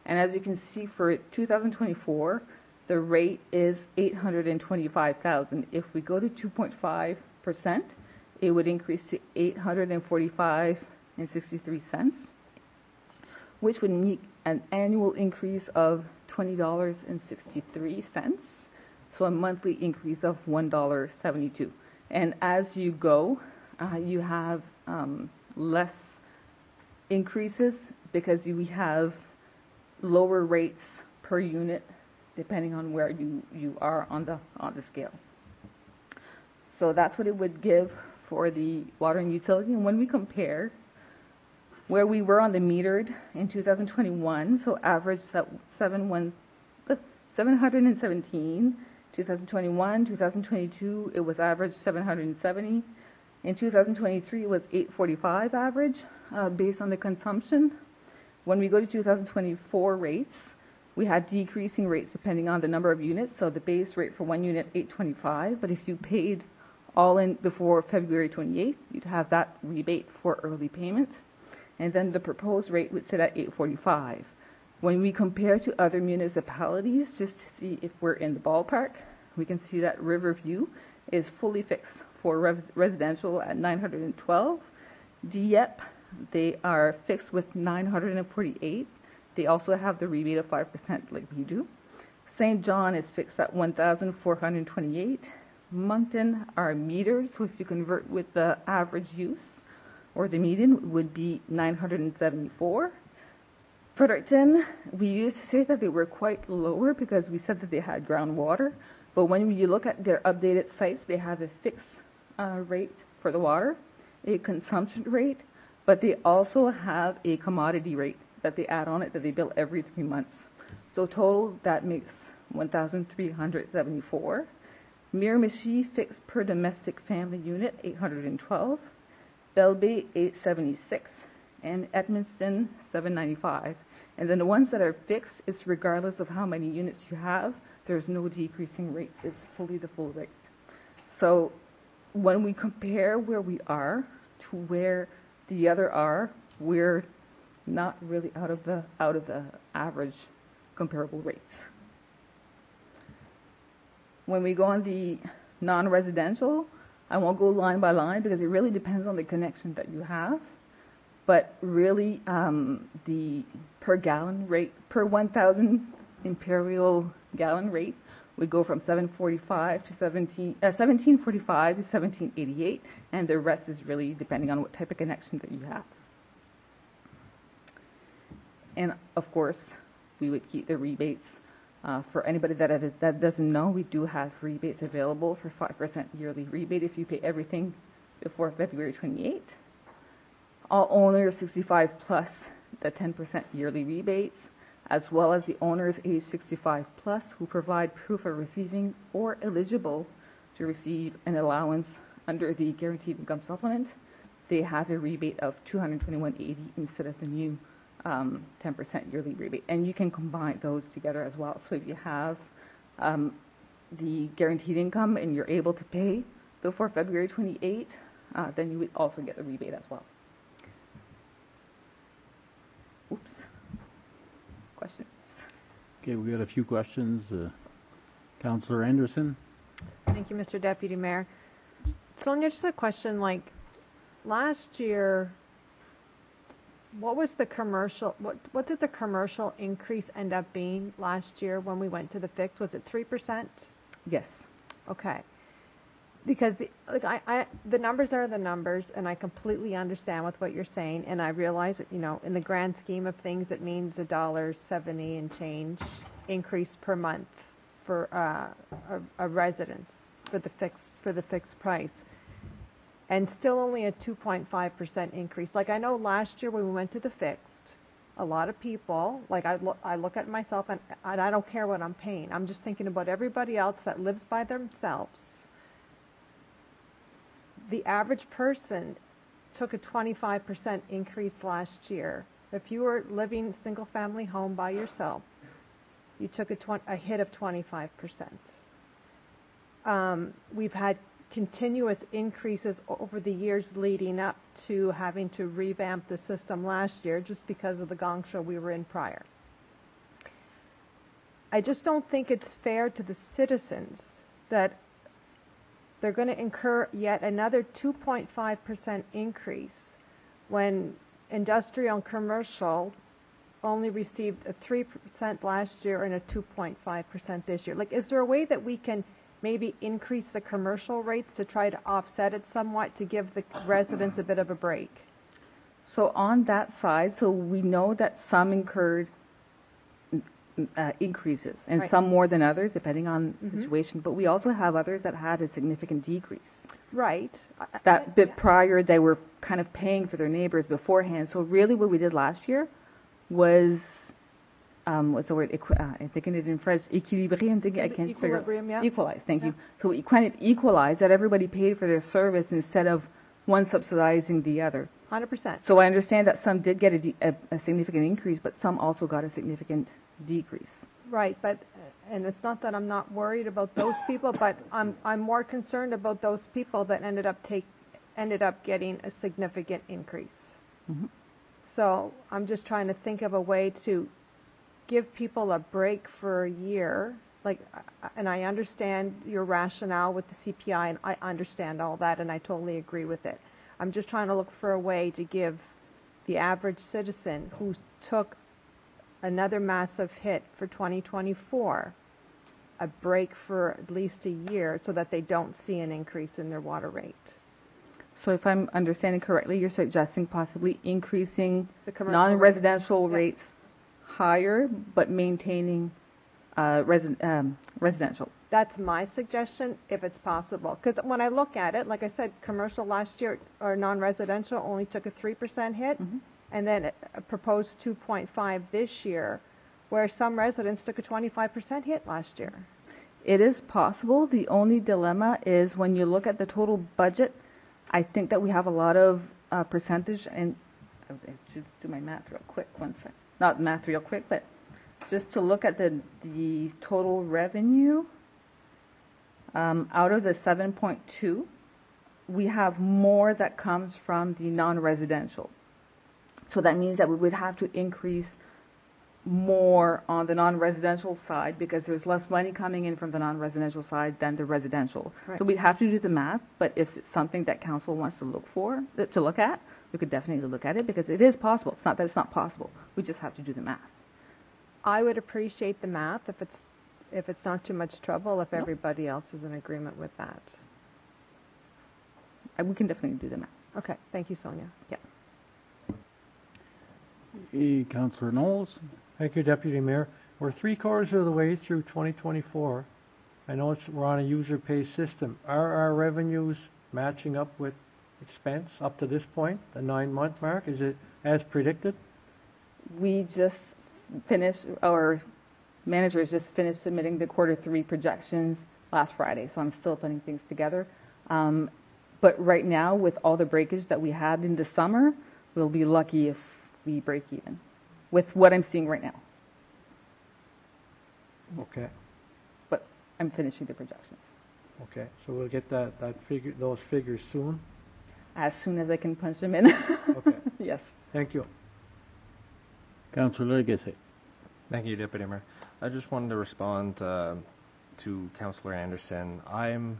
And as you can see for 2024, the rate is $825,000. If we go to 2.5%, it would increase to $845.63, which would meet an annual increase of $20.63. So a monthly increase of $1.72. And as you go, you have less increases because we have lower rates per unit depending on where you are on the scale. So that's what it would give for the water and utility. And when we compare where we were on the metered in 2021, so average 717, 2021, 2022, it was average 770. In 2023, it was 845 average based on the consumption. When we go to 2024 rates, we had decreasing rates depending on the number of units. So the base rate for 1 unit, 825. But if you paid all in before February 28th, you'd have that rebate for early payment. And then the proposed rate would sit at 845. When we compare to other municipalities, just to see if we're in the ballpark, we can see that Riverview is fully fixed for residential at 912. Dieppe, they are fixed with 948. They also have the rebate of 5% like we do. St. John is fixed at 1,428. Moncton are metered, so if you convert with the average use or the median, would be 974. Fredericton, we used to say that they were quite lower because we said that they had groundwater, but when you look at their updated sites, they have a fixed rate for the water, a consumption rate, but they also have a commodity rate that they add on it that they bill every 3 months. So total, that makes 1,374. Miramichi fixed per domestic family unit, 812. Bell Bay, 876. And Edmonton, 795. And then the ones that are fixed, it's regardless of how many units you have. There's no decreasing rates. It's fully the full rate. So when we compare where we are to where the other are, we're not really out of the average comparable rates. When we go on the non-residential, I won't go line by line because it really depends on the connection that you have. But really, the per gallon rate, per 1,000 imperial gallon rate would go from 1745 to 1788, and the rest is really depending on what type of connection that you have. And of course, we would keep the rebates. For anybody that doesn't know, we do have rebates available for 5% yearly rebate if you pay everything before February 28. All owners 65 plus, the 10% yearly rebates, as well as the owners age 65 plus who provide proof of receiving or eligible to receive an allowance under the guaranteed income supplement. They have a rebate of $221.80 instead of the new 10% yearly rebate. And you can combine those together as well. So if you have the guaranteed income and you're able to pay before February 28, then you would also get the rebate as well. Oops. Question? Okay, we got a few questions. Councillor Anderson. Thank you, Mr. Deputy Mayor. Sonia, just a question, like last year, what was the commercial, what did the commercial increase end up being last year when we went to the fix? Was it 3%? Yes. Okay. Because the numbers are the numbers, and I completely understand with what you're saying, and I realize that, you know, in the grand scheme of things, it means $1.70 and change increase per month for a residence for the fixed price, and still only a 2.5% increase. Like, I know last year when we went to the fixed, a lot of people, like I look at myself and I don't care what I'm paying. I'm just thinking about everybody else that lives by themselves. The average person took a 25% increase last year. If you were living single-family home by yourself, you took a hit of 25%. We've had continuous increases over the years leading up to having to revamp the system last year just because of the gong show we were in prior. I just don't think it's fair to the citizens that they're going to incur yet another 2.5% increase when industrial and commercial only received a 3% last year and a 2.5% this year. Like, is there a way that we can maybe increase the commercial rates to try to offset it somewhat to give the residents a bit of a break? So on that side, so we know that some incurred increases, and Right. some more than others, depending on the situation. But we also have others that had a significant decrease. Right. That bit prior, they were kind of paying for their neighbors beforehand. So really what we did last year was, what's the word? I'm thinking it in French, équilibré. I'm thinking, I can't figure out. Equilibrium, yeah. Equalize, thank you. So we kind of equalized that everybody paid for their service instead of one subsidizing the other. 100%. So I understand that some did get a significant increase, but some also got a significant decrease. Right, but, and it's not that I'm not worried about those people, but I'm more concerned about those people that ended up getting a significant increase. So I'm just trying to think of a way to give people a break for a year. Like, and I understand your rationale with the CPI, and I understand all that, and I totally agree with it. I'm just trying to look for a way to give the average citizen who took another massive hit for 2024 a break for at least a year so that they don't see an increase in their water rate. So if I'm understanding correctly, you're suggesting possibly increasing The commercial non-residential rate. rates higher, but maintaining residential. That's my suggestion, if it's possible. Because when I look at it, like I said, commercial last year, or non-residential, only took a 3% hit, and then a proposed 2.5 this year, where some residents took a 25% hit last year. It is possible. The only dilemma is when you look at the total budget, I think that we have a lot of percentage, and I should do my math real quick, one sec. Not math real quick, but just to look at the total revenue, out of the 7.2, we have more that comes from the non-residential. So that means that we would have to increase more on the non-residential side because there's less money coming in from the non-residential side than the residential. Right. So we have to do the math, but if it's something that council wants to look at, we could definitely look at it because it is possible. It's not that it's not possible. We just have to do the math. I would appreciate the math if it's not too much trouble, if everybody else is in agreement with that. We can definitely do the math. Okay, thank you, Sonia. Yeah. Councillor Knowles? Thank you, Deputy Mayor. We're 3/4 of the way through 2024. I know we're on a user pay system. Are our revenues matching up with expense up to this point, the 9-month mark? Is it as predicted? We just finished, our managers just finished submitting the Q3 projections last Friday, so I'm still putting things together. But right now, with all the breakage that we had in the summer, we'll be lucky if we break even with what I'm seeing right now. Okay. But I'm finishing the projections. Okay, so we'll get those figures soon? As soon as I can punch them in. Okay. Yes. Thank you. Councillor Legacy? Thank you, Deputy Mayor. I just wanted to respond to Councillor Anderson. I'm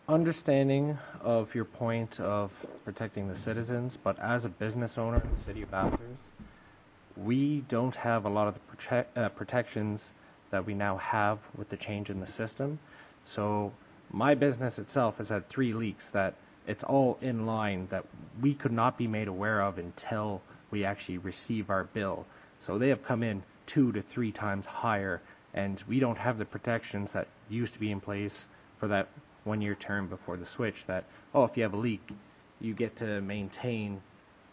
understanding of your point of protecting the citizens, but as a business owner in the city of Bathurst, we don't have a lot of the protections that we now have with the change in the system. So my business itself has had 3 leaks that it's all in line that we could not be made aware of until we actually receive our bill. So they have come in 2 to 3 times higher, and we don't have the protections that used to be in place for that 1-year term before the switch that, if you have a leak, you get to maintain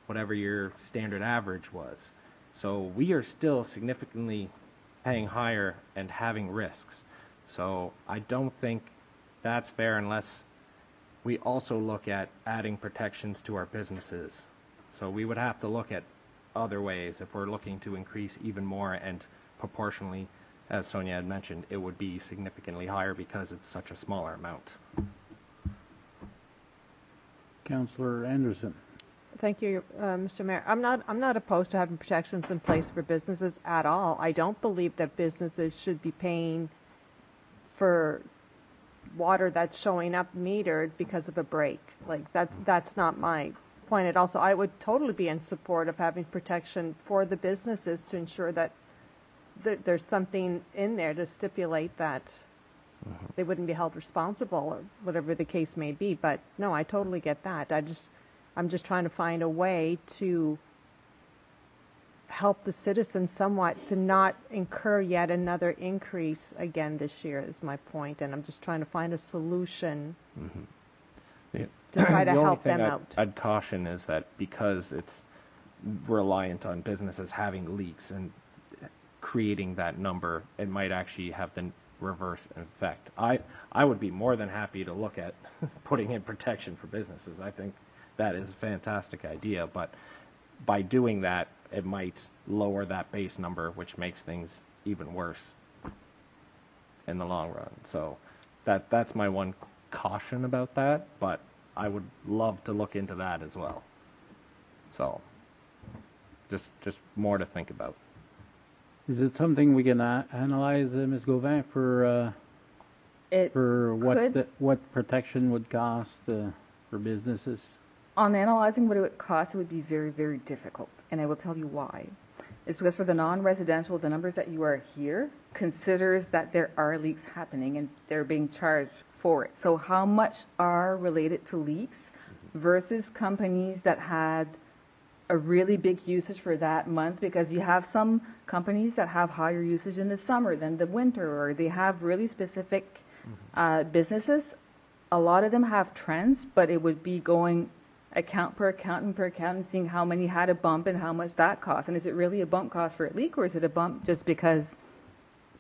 whatever your standard average was. So we are still significantly paying higher and having risks. So I don't think that's fair unless we also look at adding protections to our businesses. So we would have to look at other ways if we're looking to increase even more, and proportionally, as Sonia had mentioned, it would be significantly higher because it's such a smaller amount. Councillor Anderson? Thank you, Mr. Mayor. I'm not opposed to having protections in place for businesses at all. I don't believe that businesses should be paying for water that's showing up metered because of a break. Like that's not my point at all. So I would totally be in support of having protection for the businesses to ensure that there's something in there to stipulate that they wouldn't be held responsible or whatever the case may be. But no, I totally get that. I'm just trying to find a way to help the citizens somewhat to not incur yet another increase again this year is my point. And I'm just trying to find a solution to try to help them out. I'd caution is that because it's reliant on businesses having leaks and creating that number, it might actually have the reverse effect. I would be more than happy to look at putting in protection for businesses. I think that is a fantastic idea, but by doing that, it might lower that base number, which makes things even worse in the long run. So that's my one caution about that, but I would love to look into that as well. So just more to think about. Is it something we can analyze, Ms. Gauvin, for what protection would cost for businesses? On analyzing what it would cost, it would be very, very difficult, and I will tell you why. It's because for the non-residential, the numbers that you are here considers that there are leaks happening and they're being charged for it. So how much are related to leaks versus companies that had a really big usage for that month? Because you have some companies that have higher usage in the summer than the winter, or they have really specific businesses. A lot of them have trends, but it would be going account per account and seeing how many had a bump and how much that cost. And is it really a bump cost for a leak, or is it a bump just because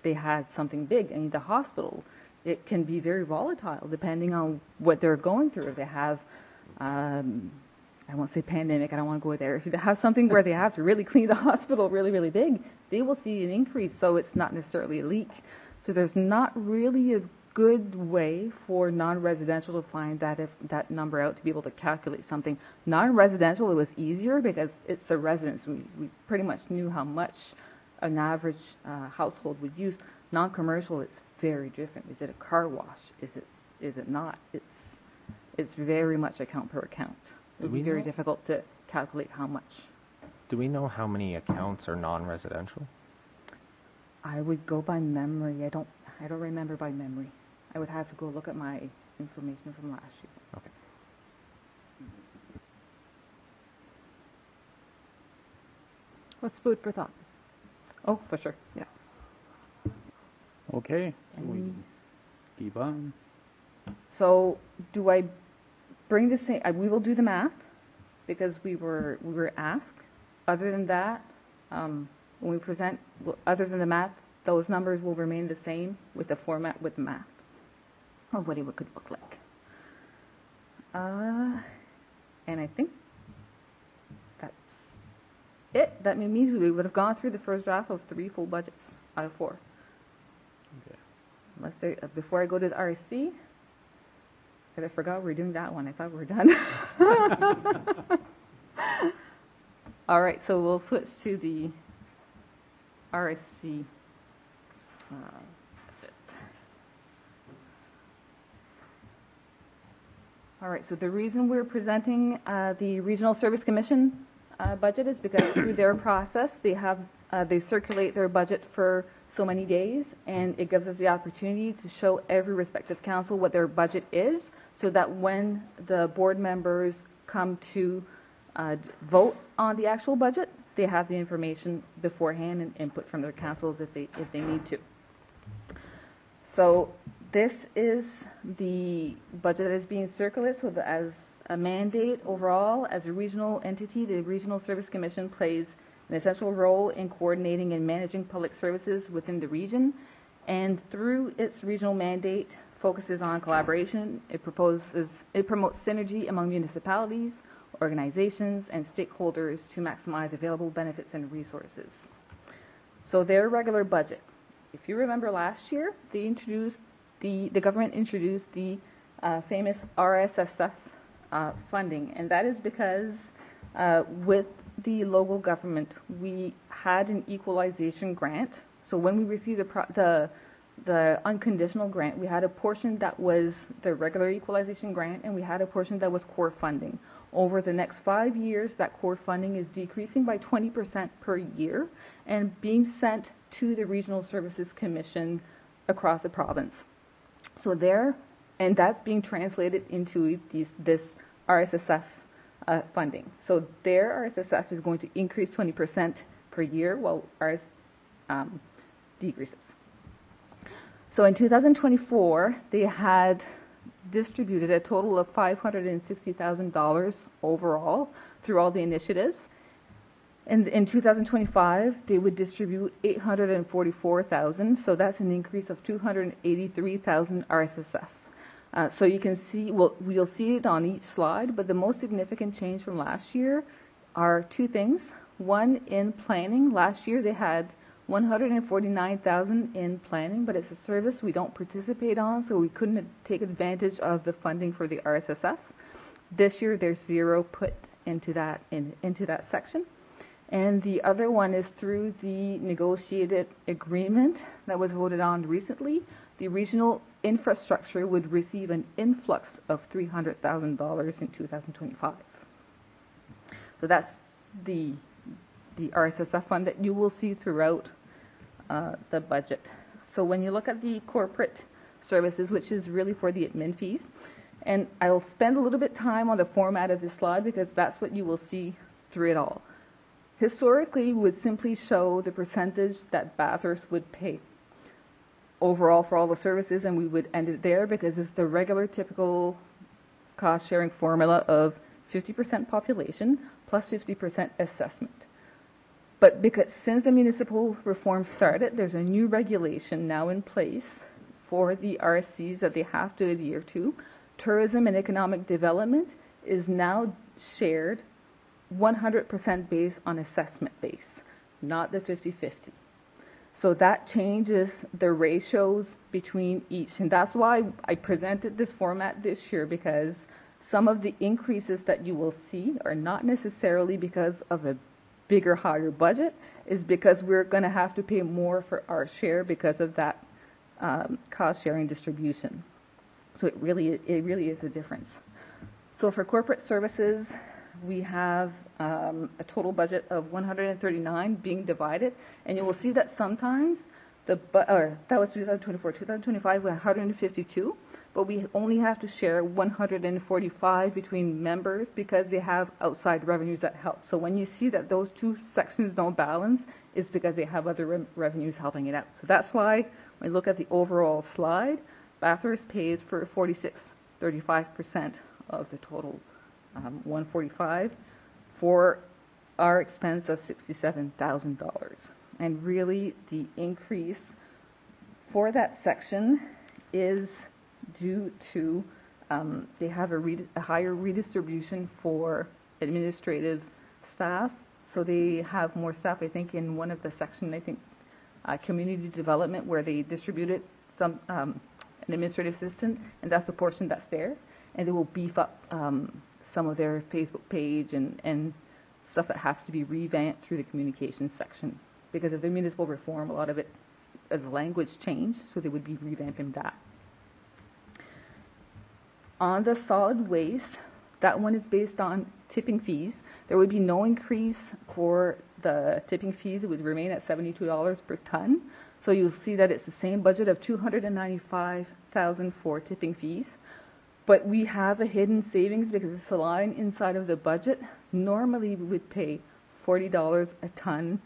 they had something big? I mean, the hospital, it can be very volatile depending on what they're going through. If they have, I won't say pandemic, I don't want to go there. If they have something where they have to really clean the hospital really, really big, they will see an increase. So it's not necessarily a leak. So there's not really a good way for non-residential to find that number out, to be able to calculate something. Non-residential, it was easier because it's a residence. We pretty much knew how much an average household would use. Non-commercial, it's very different. Is it a car wash? Is it not? It's very much account per account. It would be very difficult to calculate how much. Do we know how many accounts are non-residential? I would go by memory. I don't remember by memory. I would have to go look at my information from last year. Okay. What's food for thought? Oh, for sure. Yeah. Okay, so we keep on. So do I bring the same? We will do the math because we were asked. Other than that, when we present, other than the math, those numbers will remain the same with the format with the math of what it could look like. And I think that's it. That means we would have gone through the first draft of 3 full budgets out of 4. Okay. Unless before I go to the RSC, because I forgot we were doing that one. I thought we were done. All right, so we'll switch to the RSC budget. All right, so the reason we're presenting the Regional Service Commission budget is because through their process, they circulate their budget for so many days, and it gives us the opportunity to show every respective council what their budget is, so that when the board members come to vote on the actual budget, they have the information beforehand and input from their councils if they need to. So this is the budget that is being circulated. So as a mandate overall, as a regional entity, the Regional Service Commission plays an essential role in coordinating and managing public services within the region, and through its regional mandate, focuses on collaboration. It promotes synergy among municipalities, organizations, and stakeholders to maximize available benefits and resources. So their regular budget. If you remember last year, they introduced the government introduced the famous RSSF funding, and that is because with the local government, we had an equalization grant. So when we received the unconditional grant, we had a portion that was the regular equalization grant, and we had a portion that was core funding. Over the next 5 years, that core funding is decreasing by 20% per year and being sent to the Regional Services Commission across the province. So and that's being translated into this RSSF funding. So their RSSF is going to increase 20% per year, while ours decreases. So in 2024, they had distributed a total of $560,000 overall through all the initiatives. And in 2025, they would distribute $844,000. So that's an increase of $283,000 RSSF. So you can see, we'll see it on each slide, but the most significant change from last year are 2 things. One, in planning. Last year they had $149,000 in planning, but it's a service we don't participate on, so we couldn't take advantage of the funding for the RSSF. This year there's 0 put into that section. And the other one is through the negotiated agreement that was voted on recently. The regional infrastructure would receive an influx of $300,000 in 2025. So that's the RSSF fund that you will see throughout the budget. So when you look at the corporate services, which is really for the admin fees, and I'll spend a little bit time on the format of this slide because that's what you will see through it all. Historically, we would simply show the percentage that Bathurst would pay overall for all the services, and we would end it there because it's the regular typical cost sharing formula of 50% population plus 50% assessment. But because since the municipal reform started, there's a new regulation now in place for the RSCs that they have to adhere to. Tourism and economic development is now shared 100% based on assessment base, not the 50-50. So that changes the ratios between each. And that's why I presented this format this year, because some of the increases that you will see are not necessarily because of a bigger, higher budget, is because we're going to have to pay more for our share because of that cost sharing distribution. So it really is a difference. So for corporate services, we have a total budget of 139 being divided, and you will see that sometimes that was 2024. 2025 we had 152, but we only have to share 145 between members because they have outside revenues that help. So when you see that those two sections don't balance, it's because they have other revenues helping it out. So that's why when you look at the overall slide, Bathurst pays for 35% of the total 145 for our expense of $67,000. And really the increase for that section is due to they have a higher redistribution for administrative staff. So they have more staff, I think, in one of the sections, I think, community development, where they distributed some an administrative assistant, and that's the portion that's there. And they will beef up some of their Facebook page and stuff that has to be revamped through the communications section. Because of the municipal reform, a lot of it, the language changed, so they would be revamping that. On the solid waste, that one is based on tipping fees. There would be no increase for the tipping fees. It would remain at $72 per ton. So you'll see that it's the same budget of $295,000 for tipping fees. But we have a hidden savings because it's a line inside of the budget. Normally we would pay $40 a ton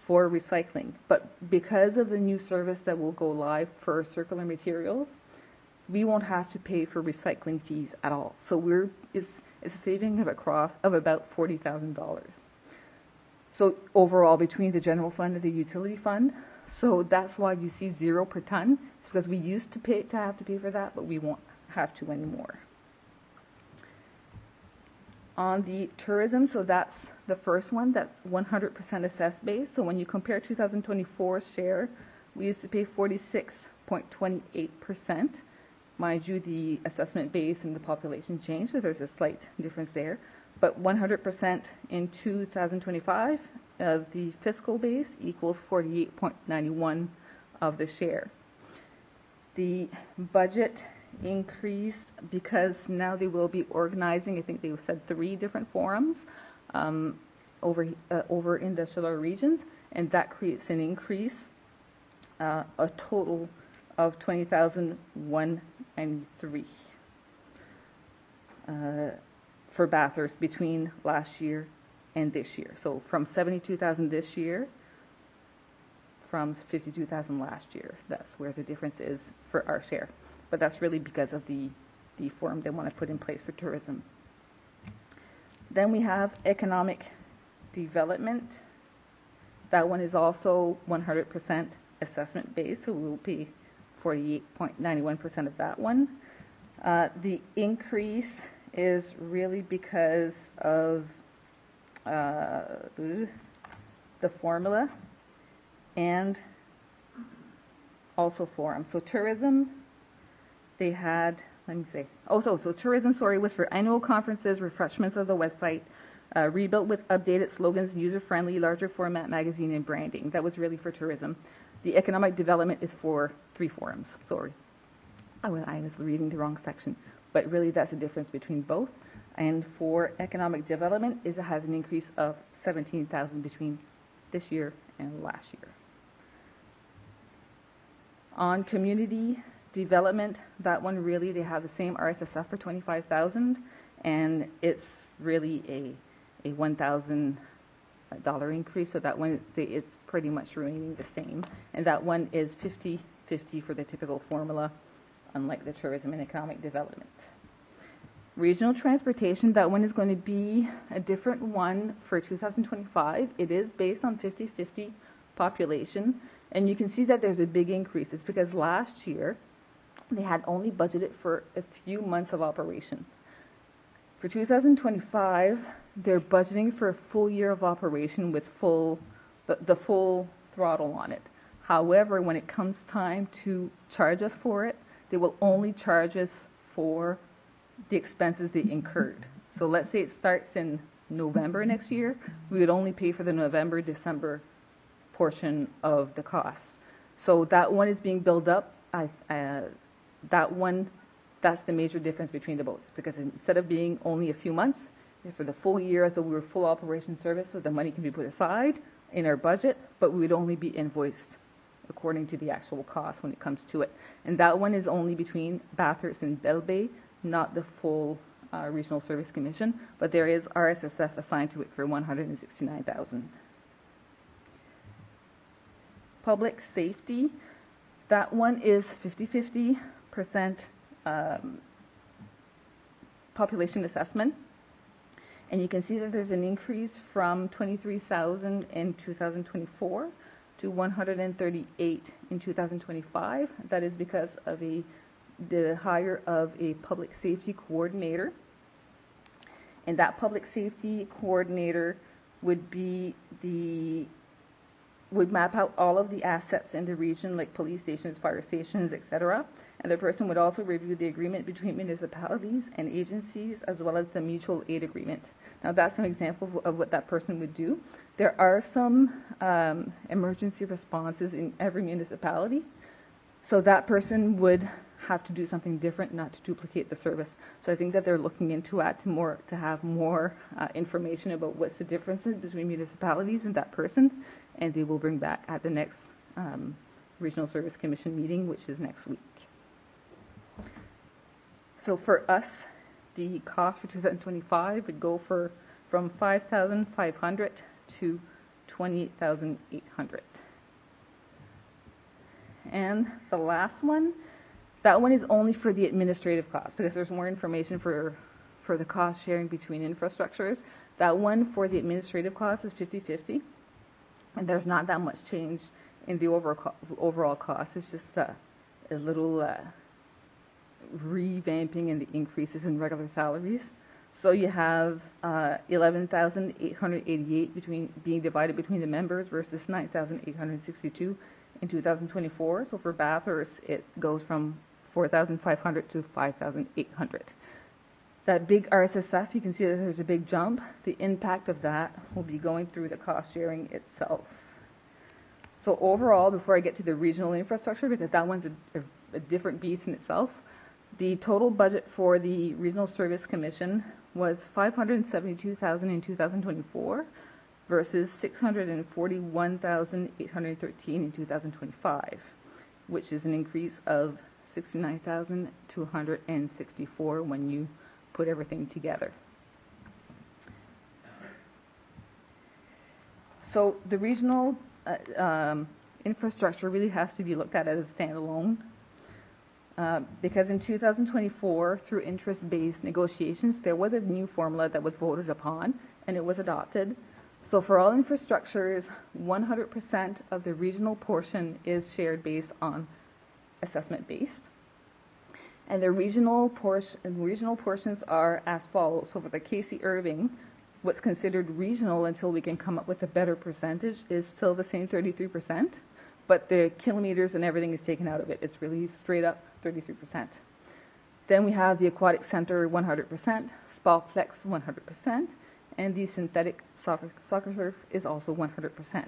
for recycling. But because of the new service that will go live for circular materials, we won't have to pay for recycling fees at all. So it's a saving of about $40,000. So overall, between the general fund and the utility fund, so that's why you see 0 per ton. It's because we used to have to pay for that, but we won't have to anymore. On the tourism, so that's the first one, that's 100% assessed base. So when you compare 2024's share, we used to pay 46.28%. Mind you, the assessment base and the population changed, so there's a slight difference there. But 100% in 2025 of the fiscal base equals 48.91 of the share. The budget increased because now they will be organizing, I think they said 3 different forums over in the Chaleur regions, and that creates an increase, a total of 20,193 for Bathurst between last year and this year. So from 72,000 this year, from 52,000 last year. That's where the difference is for our share. But that's really because of the forum they want to put in place for tourism. Then we have economic development. That one is also 100% assessment based, so we will pay 48.91% of that one. The increase is really because of the formula and also forum. So tourism, they had, so tourism, was for annual conferences, refreshments of the website, rebuilt with updated slogans, user-friendly, larger format magazine, and branding. That was really for tourism. The economic development is for 3 forums. Sorry, I was reading the wrong section. But really that's the difference between both. And for economic development, it has an increase of 17,000 between this year and last year. On community development, that one really, they have the same RSSF for 25,000, and it's really a $1,000 increase. So that one, it's pretty much remaining the same. And that one is 50-50 for the typical formula, unlike the tourism and economic development. Regional transportation, that one is going to be a different one for 2025. It is based on 50-50 population, and you can see that there's a big increase. It's because last year they had only budgeted for a few months of operation. For 2025, they're budgeting for a full year of operation with the full throttle on it. However, when it comes time to charge us for it, they will only charge us for the expenses they incurred. So let's say it starts in November next year, we would only pay for the November, December portion of the costs. So that one is being built up. That's the major difference between the both, because instead of being only a few months, for the full year as though we were full operation service, so the money can be put aside in our budget, but we would only be invoiced according to the actual cost when it comes to it. And that one is only between Bathurst and Belle Bay, not the full Regional Service Commission, but there is RSSF assigned to it for $169,000. Public safety, that one is 50-50% population assessment. And you can see that there's an increase from 23,000 in 2024 to 138 in 2025. That is because of the hire of a public safety coordinator. And that public safety coordinator would map out all of the assets in the region, like police stations, fire stations, etc. And the person would also review the agreement between municipalities and agencies, as well as the mutual aid agreement. Now, that's an example of what that person would do. There are some emergency responses in every municipality, so that person would have to do something different, not to duplicate the service. So I think that they're looking into it to have more information about what's the differences between municipalities and that person, and they will bring back at the next Regional Service Commission meeting, which is next week. So for us, the cost for 2025 would go from $5,500 to $28,800. And the last one, that one is only for the administrative cost, because there's more information for the cost sharing between infrastructures. That one for the administrative cost is 50-50, and there's not that much change in the overall cost. It's just a little revamping and the increases in regular salaries. So you have 11,888 being divided between the members versus 9,862 in 2024. So for Bathurst, it goes from 4,500 to 5,800. That big RSSF, you can see that there's a big jump. The impact of that will be going through the cost sharing itself. So overall, before I get to the regional infrastructure, because that one's a different beast in itself, the total budget for the Regional Service Commission was $572,000 in 2024 versus $641,813 in 2025, which is an increase of $69,264 when you put everything together. So the regional infrastructure really has to be looked at as a standalone. Because in 2024, through interest-based negotiations, there was a new formula that was voted upon, and it was adopted. So for all infrastructures, 100% of the regional portion is shared based on assessment-based. And the regional portions are as follows. So for the Casey Irving, what's considered regional until we can come up with a better percentage is still the same 33%, but the kilometers and everything is taken out of it. It's really straight up 33%. Then we have the Aquatic Center 100%, Spalplex 100%, and the synthetic soccer turf is also 100%.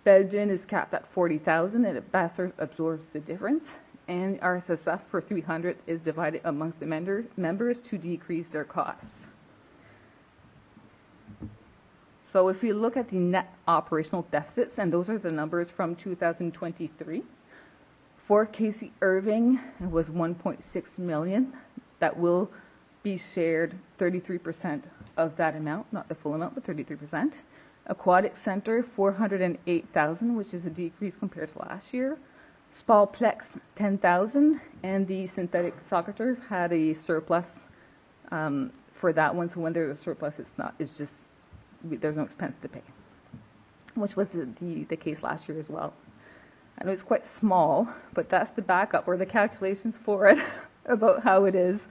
Belgian is capped at 40,000 and Bathurst absorbs the difference. And RSSF for 300 is divided amongst the members to decrease their costs. So if we look at the net operational deficits, and those are the numbers from 2023, for Casey Irving, it was 1.6 million. That will be shared 33% of that amount, not the full amount, but 33%. Aquatic Center, 408,000, which is a decrease compared to last year. Spalplex, 10,000, and the synthetic soccer turf had a surplus for that one. So when there's a surplus, there's no expense to pay, which was the case last year as well. I know it's quite small, but that's the backup or the calculations for it about how it is.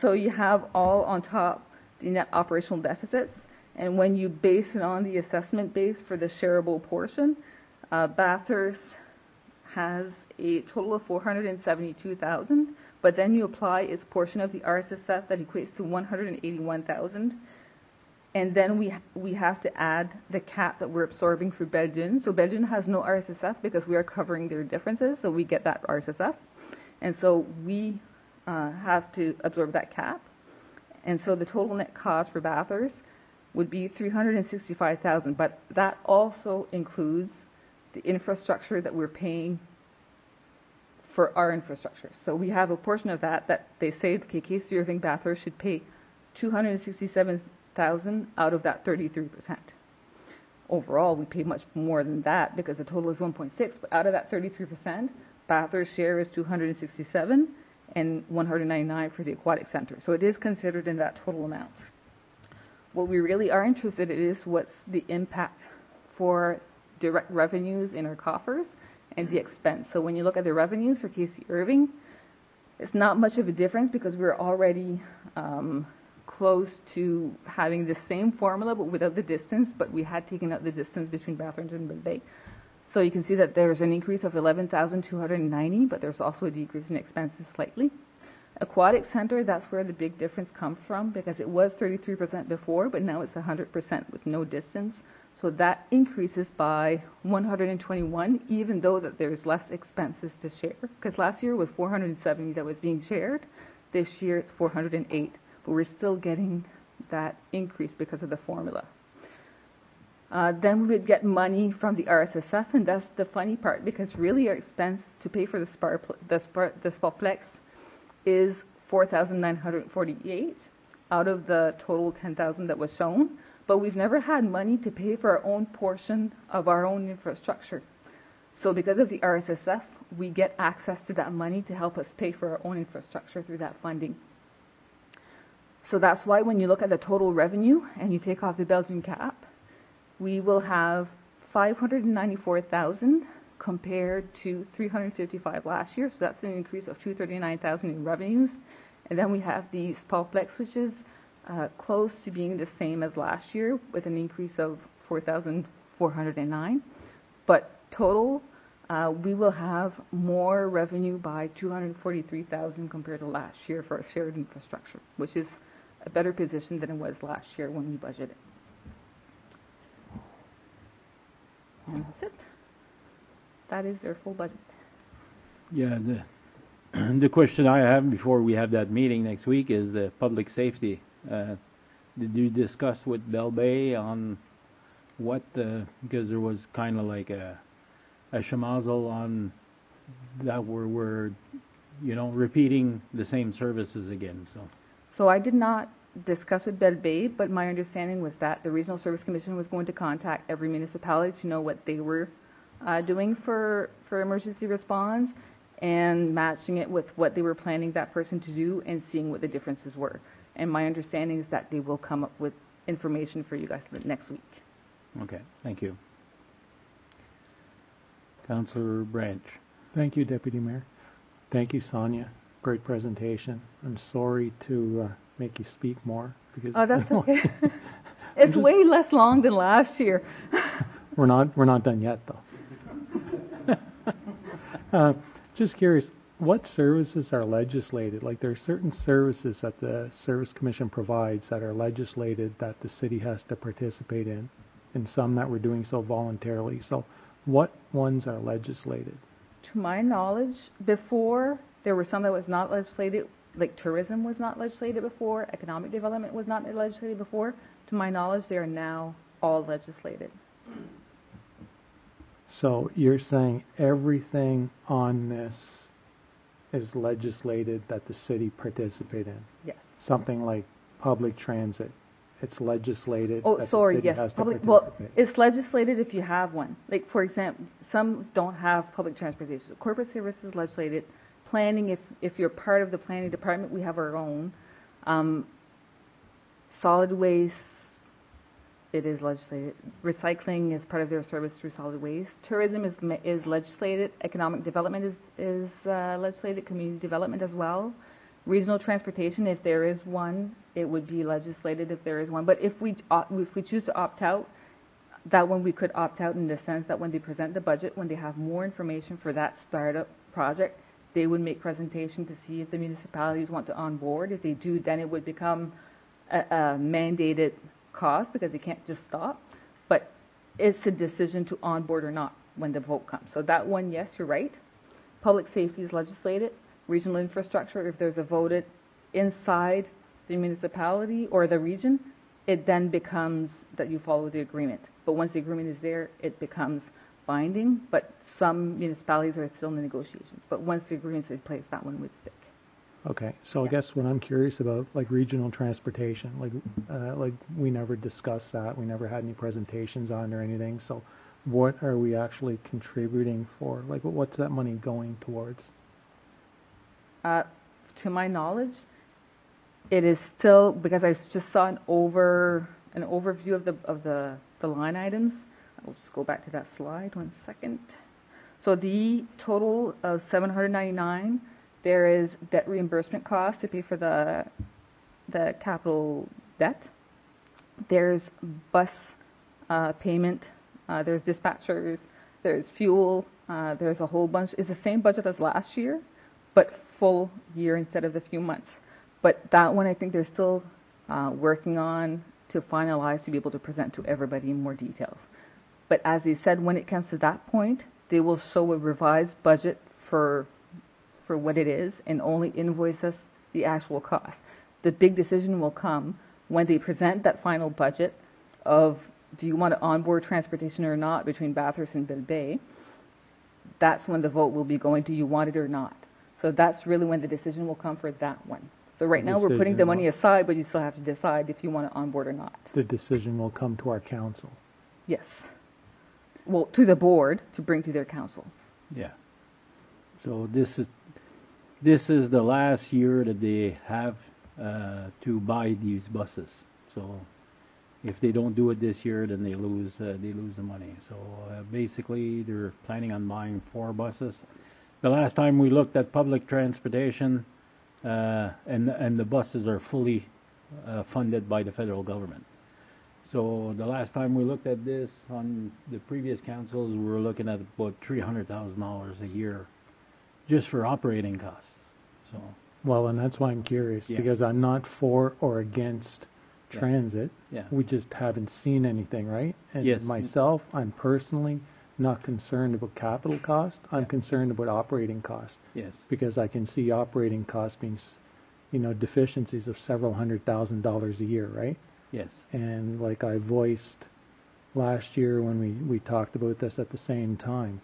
So you have all on top the net operational deficits, and when you base it on the assessment base for the shareable portion, Bathurst has a total of 472,000, but then you apply its portion of the RSSF that equates to 181,000. And then we have to add the cap that we're absorbing for Belgium. So Belgium has no RSSF because we are covering their differences, so we get that RSSF. And so we have to absorb that cap. And so the total net cost for Bathurst would be 365,000, but that also includes the infrastructure that we're paying for our infrastructure. So we have a portion of that they say the KKC Irving Bathurst should pay 267,000 out of that 33%. Overall, we pay much more than that because the total is 1.6, but out of that 33%, Bathurst's share is 267 and 199 for the aquatic center. So it is considered in that total amount. What we really are interested in is what's the impact for direct revenues in our coffers and the expense. So when you look at the revenues for KC Irving, it's not much of a difference because we're already close to having the same formula but without the distance, but we had taken out the distance between Bathurst and Big Bay. So you can see that there's an increase of 11,290, but there's also a decrease in expenses slightly. Aquatic center, that's where the big difference comes from because it was 33% before, but now it's 100% with no distance. So that increases by 121, even though that there's less expenses to share. Because last year was 470 that was being shared. This year it's 408, but we're still getting that increase because of the formula. Then we would get money from the RSSF, and that's the funny part because really our expense to pay for the Spalplex is 4,948 out of the total 10,000 that was shown, but we've never had money to pay for our own portion of our own infrastructure. So because of the RSSF, we get access to that money to help us pay for our own infrastructure through that funding. So that's why when you look at the total revenue and you take off the Belgian cap, we will have 594,000 compared to 355 last year. So that's an increase of 239,000 in revenues. And then we have the Spalplex, which is close to being the same as last year with an increase of 4,409. But total, we will have more revenue by 243,000 compared to last year for our shared infrastructure, which is a better position than it was last year when we budgeted. And that's it. That is their full budget. Yeah, the question I have before we have that meeting next week is the public safety. Did you discuss with Bell Bay on what, because there was kind of like a schmozzle on that we're repeating the same services again. So I did not discuss with Bell Bay, but my understanding was that the Regional Service Commission was going to contact every municipality to know what they were doing for emergency response and matching it with what they were planning that person to do and seeing what the differences were. And my understanding is that they will come up with information for you guys next week. Okay, thank you. Councillor Branch. Thank you, Deputy Mayor. Thank you, Sonia. Great presentation. I'm sorry to make you speak more because that's okay. It's way less long than last year. We're not done yet though. Just curious, what services are legislated? Like there are certain services that the Service Commission provides that are legislated that the city has to participate in, and some that we're doing so voluntarily. So what ones are legislated? To my knowledge, before there were some that was not legislated, like tourism was not legislated before, economic development was not legislated before. To my knowledge, they are now all legislated. So you're saying everything on this is legislated that the city participate in? Yes. Something like public transit, it's legislated that the city has to participate? Well, it's legislated if you have one. Like, for example, some don't have public transportation. So corporate services legislated. Planning, if you're part of the planning department, we have our own. Solid waste, it is legislated. Recycling is part of their service through solid waste. Tourism is legislated. Economic development is legislated. Community development as well. Regional transportation, if there is one, it would be legislated if there is one. But if we choose to opt out, that one we could opt out in the sense that when they present the budget, when they have more information for that startup project, they would make presentation to see if the municipalities want to onboard. If they do, then it would become a mandated cost because they can't just stop. But it's a decision to onboard or not when the vote comes. So that one, yes, you're right. Public safety is legislated. Regional infrastructure, if there's a voted inside the municipality or the region, it then becomes that you follow the agreement. But once the agreement is there, it becomes binding, but some municipalities are still in the negotiations. But once the agreement's in place, that one would stick. Okay, so I guess what I'm curious about, like regional transportation, like we never discussed that, we never had any presentations on or anything, so what are we actually contributing for? Like, what's that money going towards? To my knowledge, it is still, because I just saw an overview of the line items. I'll just go back to that slide, 1 second. So the total of $799, there is debt reimbursement cost to pay for the capital debt. There's bus payment, there's dispatchers, there's fuel, there's a whole bunch. It's the same budget as last year, but full year instead of the few months. But that one I think they're still working on to finalize to be able to present to everybody in more details. But as they said, when it comes to that point, they will show a revised budget for what it is and only invoice us the actual cost. The big decision will come when they present that final budget of do you want to onboard transportation or not between Bathurst and Bill Bay. That's when the vote will be going, do you want it or not? So that's really when the decision will come for that one. So right now we're putting the money aside, but you still have to decide if you want to onboard or not. The decision will come to our council. Yes. Well, to the board to bring to their council. Yeah. So this is the last year that they have to buy these buses. So if they don't do it this year, then they lose the money. So basically, they're planning on buying 4 buses. The last time we looked at public transportation, and the buses are fully funded by the federal government. So the last time we looked at this on the previous councils, we were looking at about $300,000 a year just for operating costs. So Well, and that's why I'm curious, Yeah. because I'm not for or against Yeah. transit. Yeah. We just haven't seen anything, right? And Yes. myself, I'm personally not concerned about capital cost. I'm concerned about operating cost, yes, because I can see operating costs being, deficiencies of several $100,000 a year, right? yes, And like I voiced last year when we talked about this at the same time,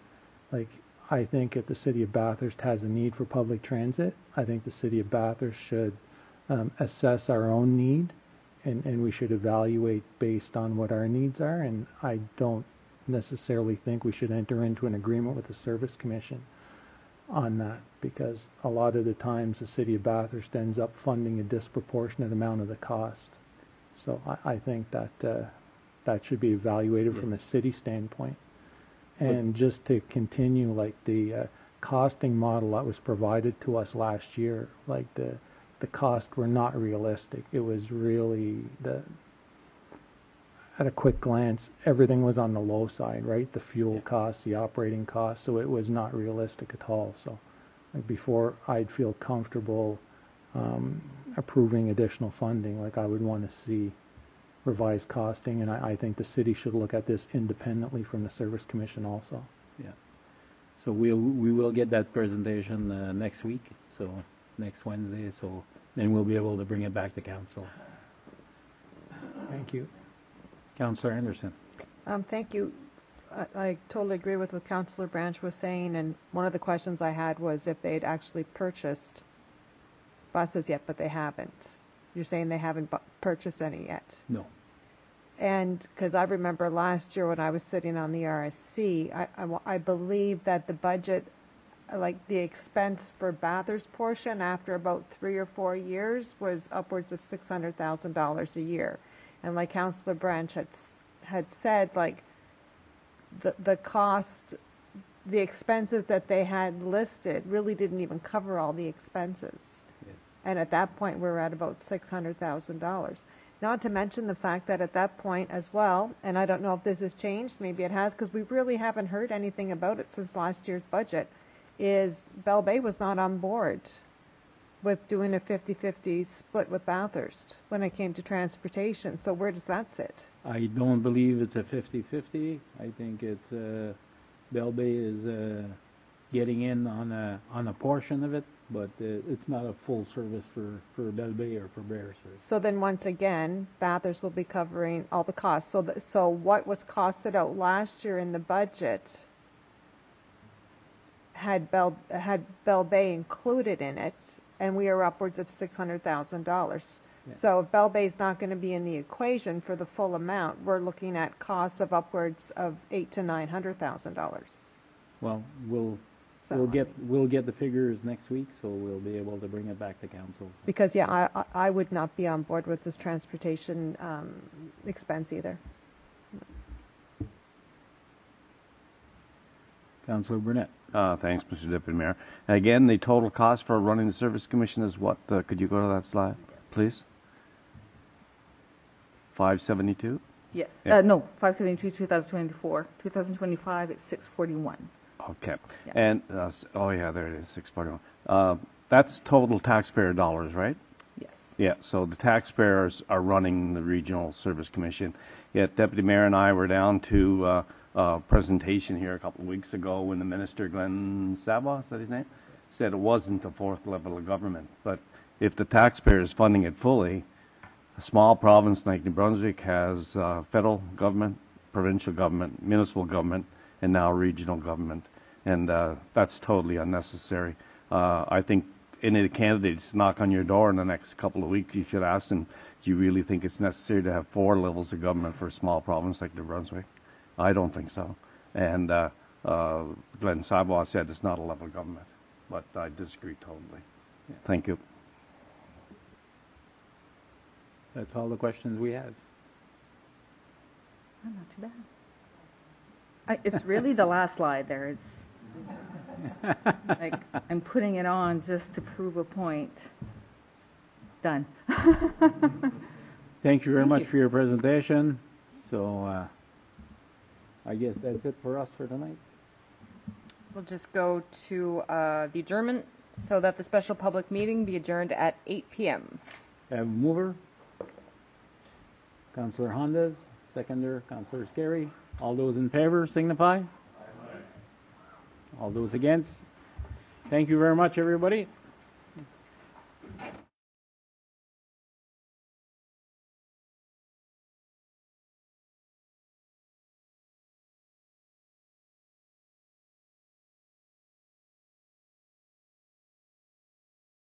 like I think if the city of Bathurst has a need for public transit, I think the city of Bathurst should assess our own need, and we should evaluate based on what our needs are. And I don't necessarily think we should enter into an agreement with the Service Commission on that, because a lot of the times the city of Bathurst ends up funding a disproportionate amount of the cost. So I think that that should be evaluated from a city standpoint. And just to continue, like the costing model that was provided to us last year, like the costs were not realistic. It was really at a quick glance, everything was on the low side, right? The fuel costs, the operating costs, so it was not realistic at all. So like before I'd feel comfortable approving additional funding, like I would want to see revised costing, and I think the city should look at this independently from the Service Commission also. yeah. So we will get that presentation next week, so next Wednesday, so then we'll be able to bring it back to council. Thank you. Councillor Anderson. Thank you. I totally agree with what Councillor Branch was saying, and one of the questions I had was if they'd actually purchased buses yet, but they haven't. You're saying they haven't purchased any yet? No. And because I remember last year when I was sitting on the RSC, I believe that the budget, like the expense for Bathurst portion after about 3 or 4 years was upwards of $600,000 a year. And like Councillor Branch had said, like the cost, the expenses that they had listed really didn't even cover all the expenses. Yes. And at that point, we're at about $600,000. Not to mention the fact that at that point as well, and I don't know if this has changed, maybe it has, because we really haven't heard anything about it since last year's budget, is Bell Bay was not on board with doing a 50-50 split with Bathurst when it came to transportation. So where does that sit? I don't believe it's a 50-50. I think it's, Bell Bay is getting in on a portion of it, but it's not a full service for Bell Bay or for Beresford. So then once again, Bathurst will be covering all the costs. So what was costed out last year in the budget had Bell Bay included in it, and we are upwards of $600,000. Yeah. So if Bell Bay's not going to be in the equation for the full amount, we're looking at costs of upwards of $800,000 to $900,000. Well, we'll So, get the figures next week, so we'll be able to bring it back to council. because I would not be on board with this transportation expense either. Councillor Burnett. Thanks, Mr. Deputy Mayor. Again, the total cost for running the Service Commission is what? Could you go to that slide, please? 572? Yes. Yeah. No, 573, 2024. 2025, it's 641. Okay. Yeah. And, oh yeah, there it is, 641. That's total taxpayer dollars, right? Yes. Yeah, so the taxpayers are running the Regional Service Commission. Yet Deputy Mayor and I were down to a presentation here a couple of weeks ago when the Minister, Glenn Savoy, is that his name? Said it wasn't the fourth level of government. But if the taxpayer is funding it fully, a small province like New Brunswick has federal government, provincial government, municipal government, and now regional government. And that's totally unnecessary. I think any of the candidates knock on your door in the next couple of weeks, you should ask them, do you really think it's necessary to have 4 levels of government for a small province like New Brunswick? I don't think so. And Glenn Savoy said it's not a level of government, but I disagree totally. Yeah. Thank you. That's all the questions we have. Oh, not too bad. It's really the last slide there. It's like I'm putting it on just to prove a point. Done. Thank you very Thank much you. for your presentation. So I guess that's it for us for tonight. We'll just go to the adjournment so that the special public meeting be adjourned at 8 p.m. Have a mover. Councillor Hondas, seconder, Councillor Scary. All those in favor signify. All those against. Thank you very much, everybody.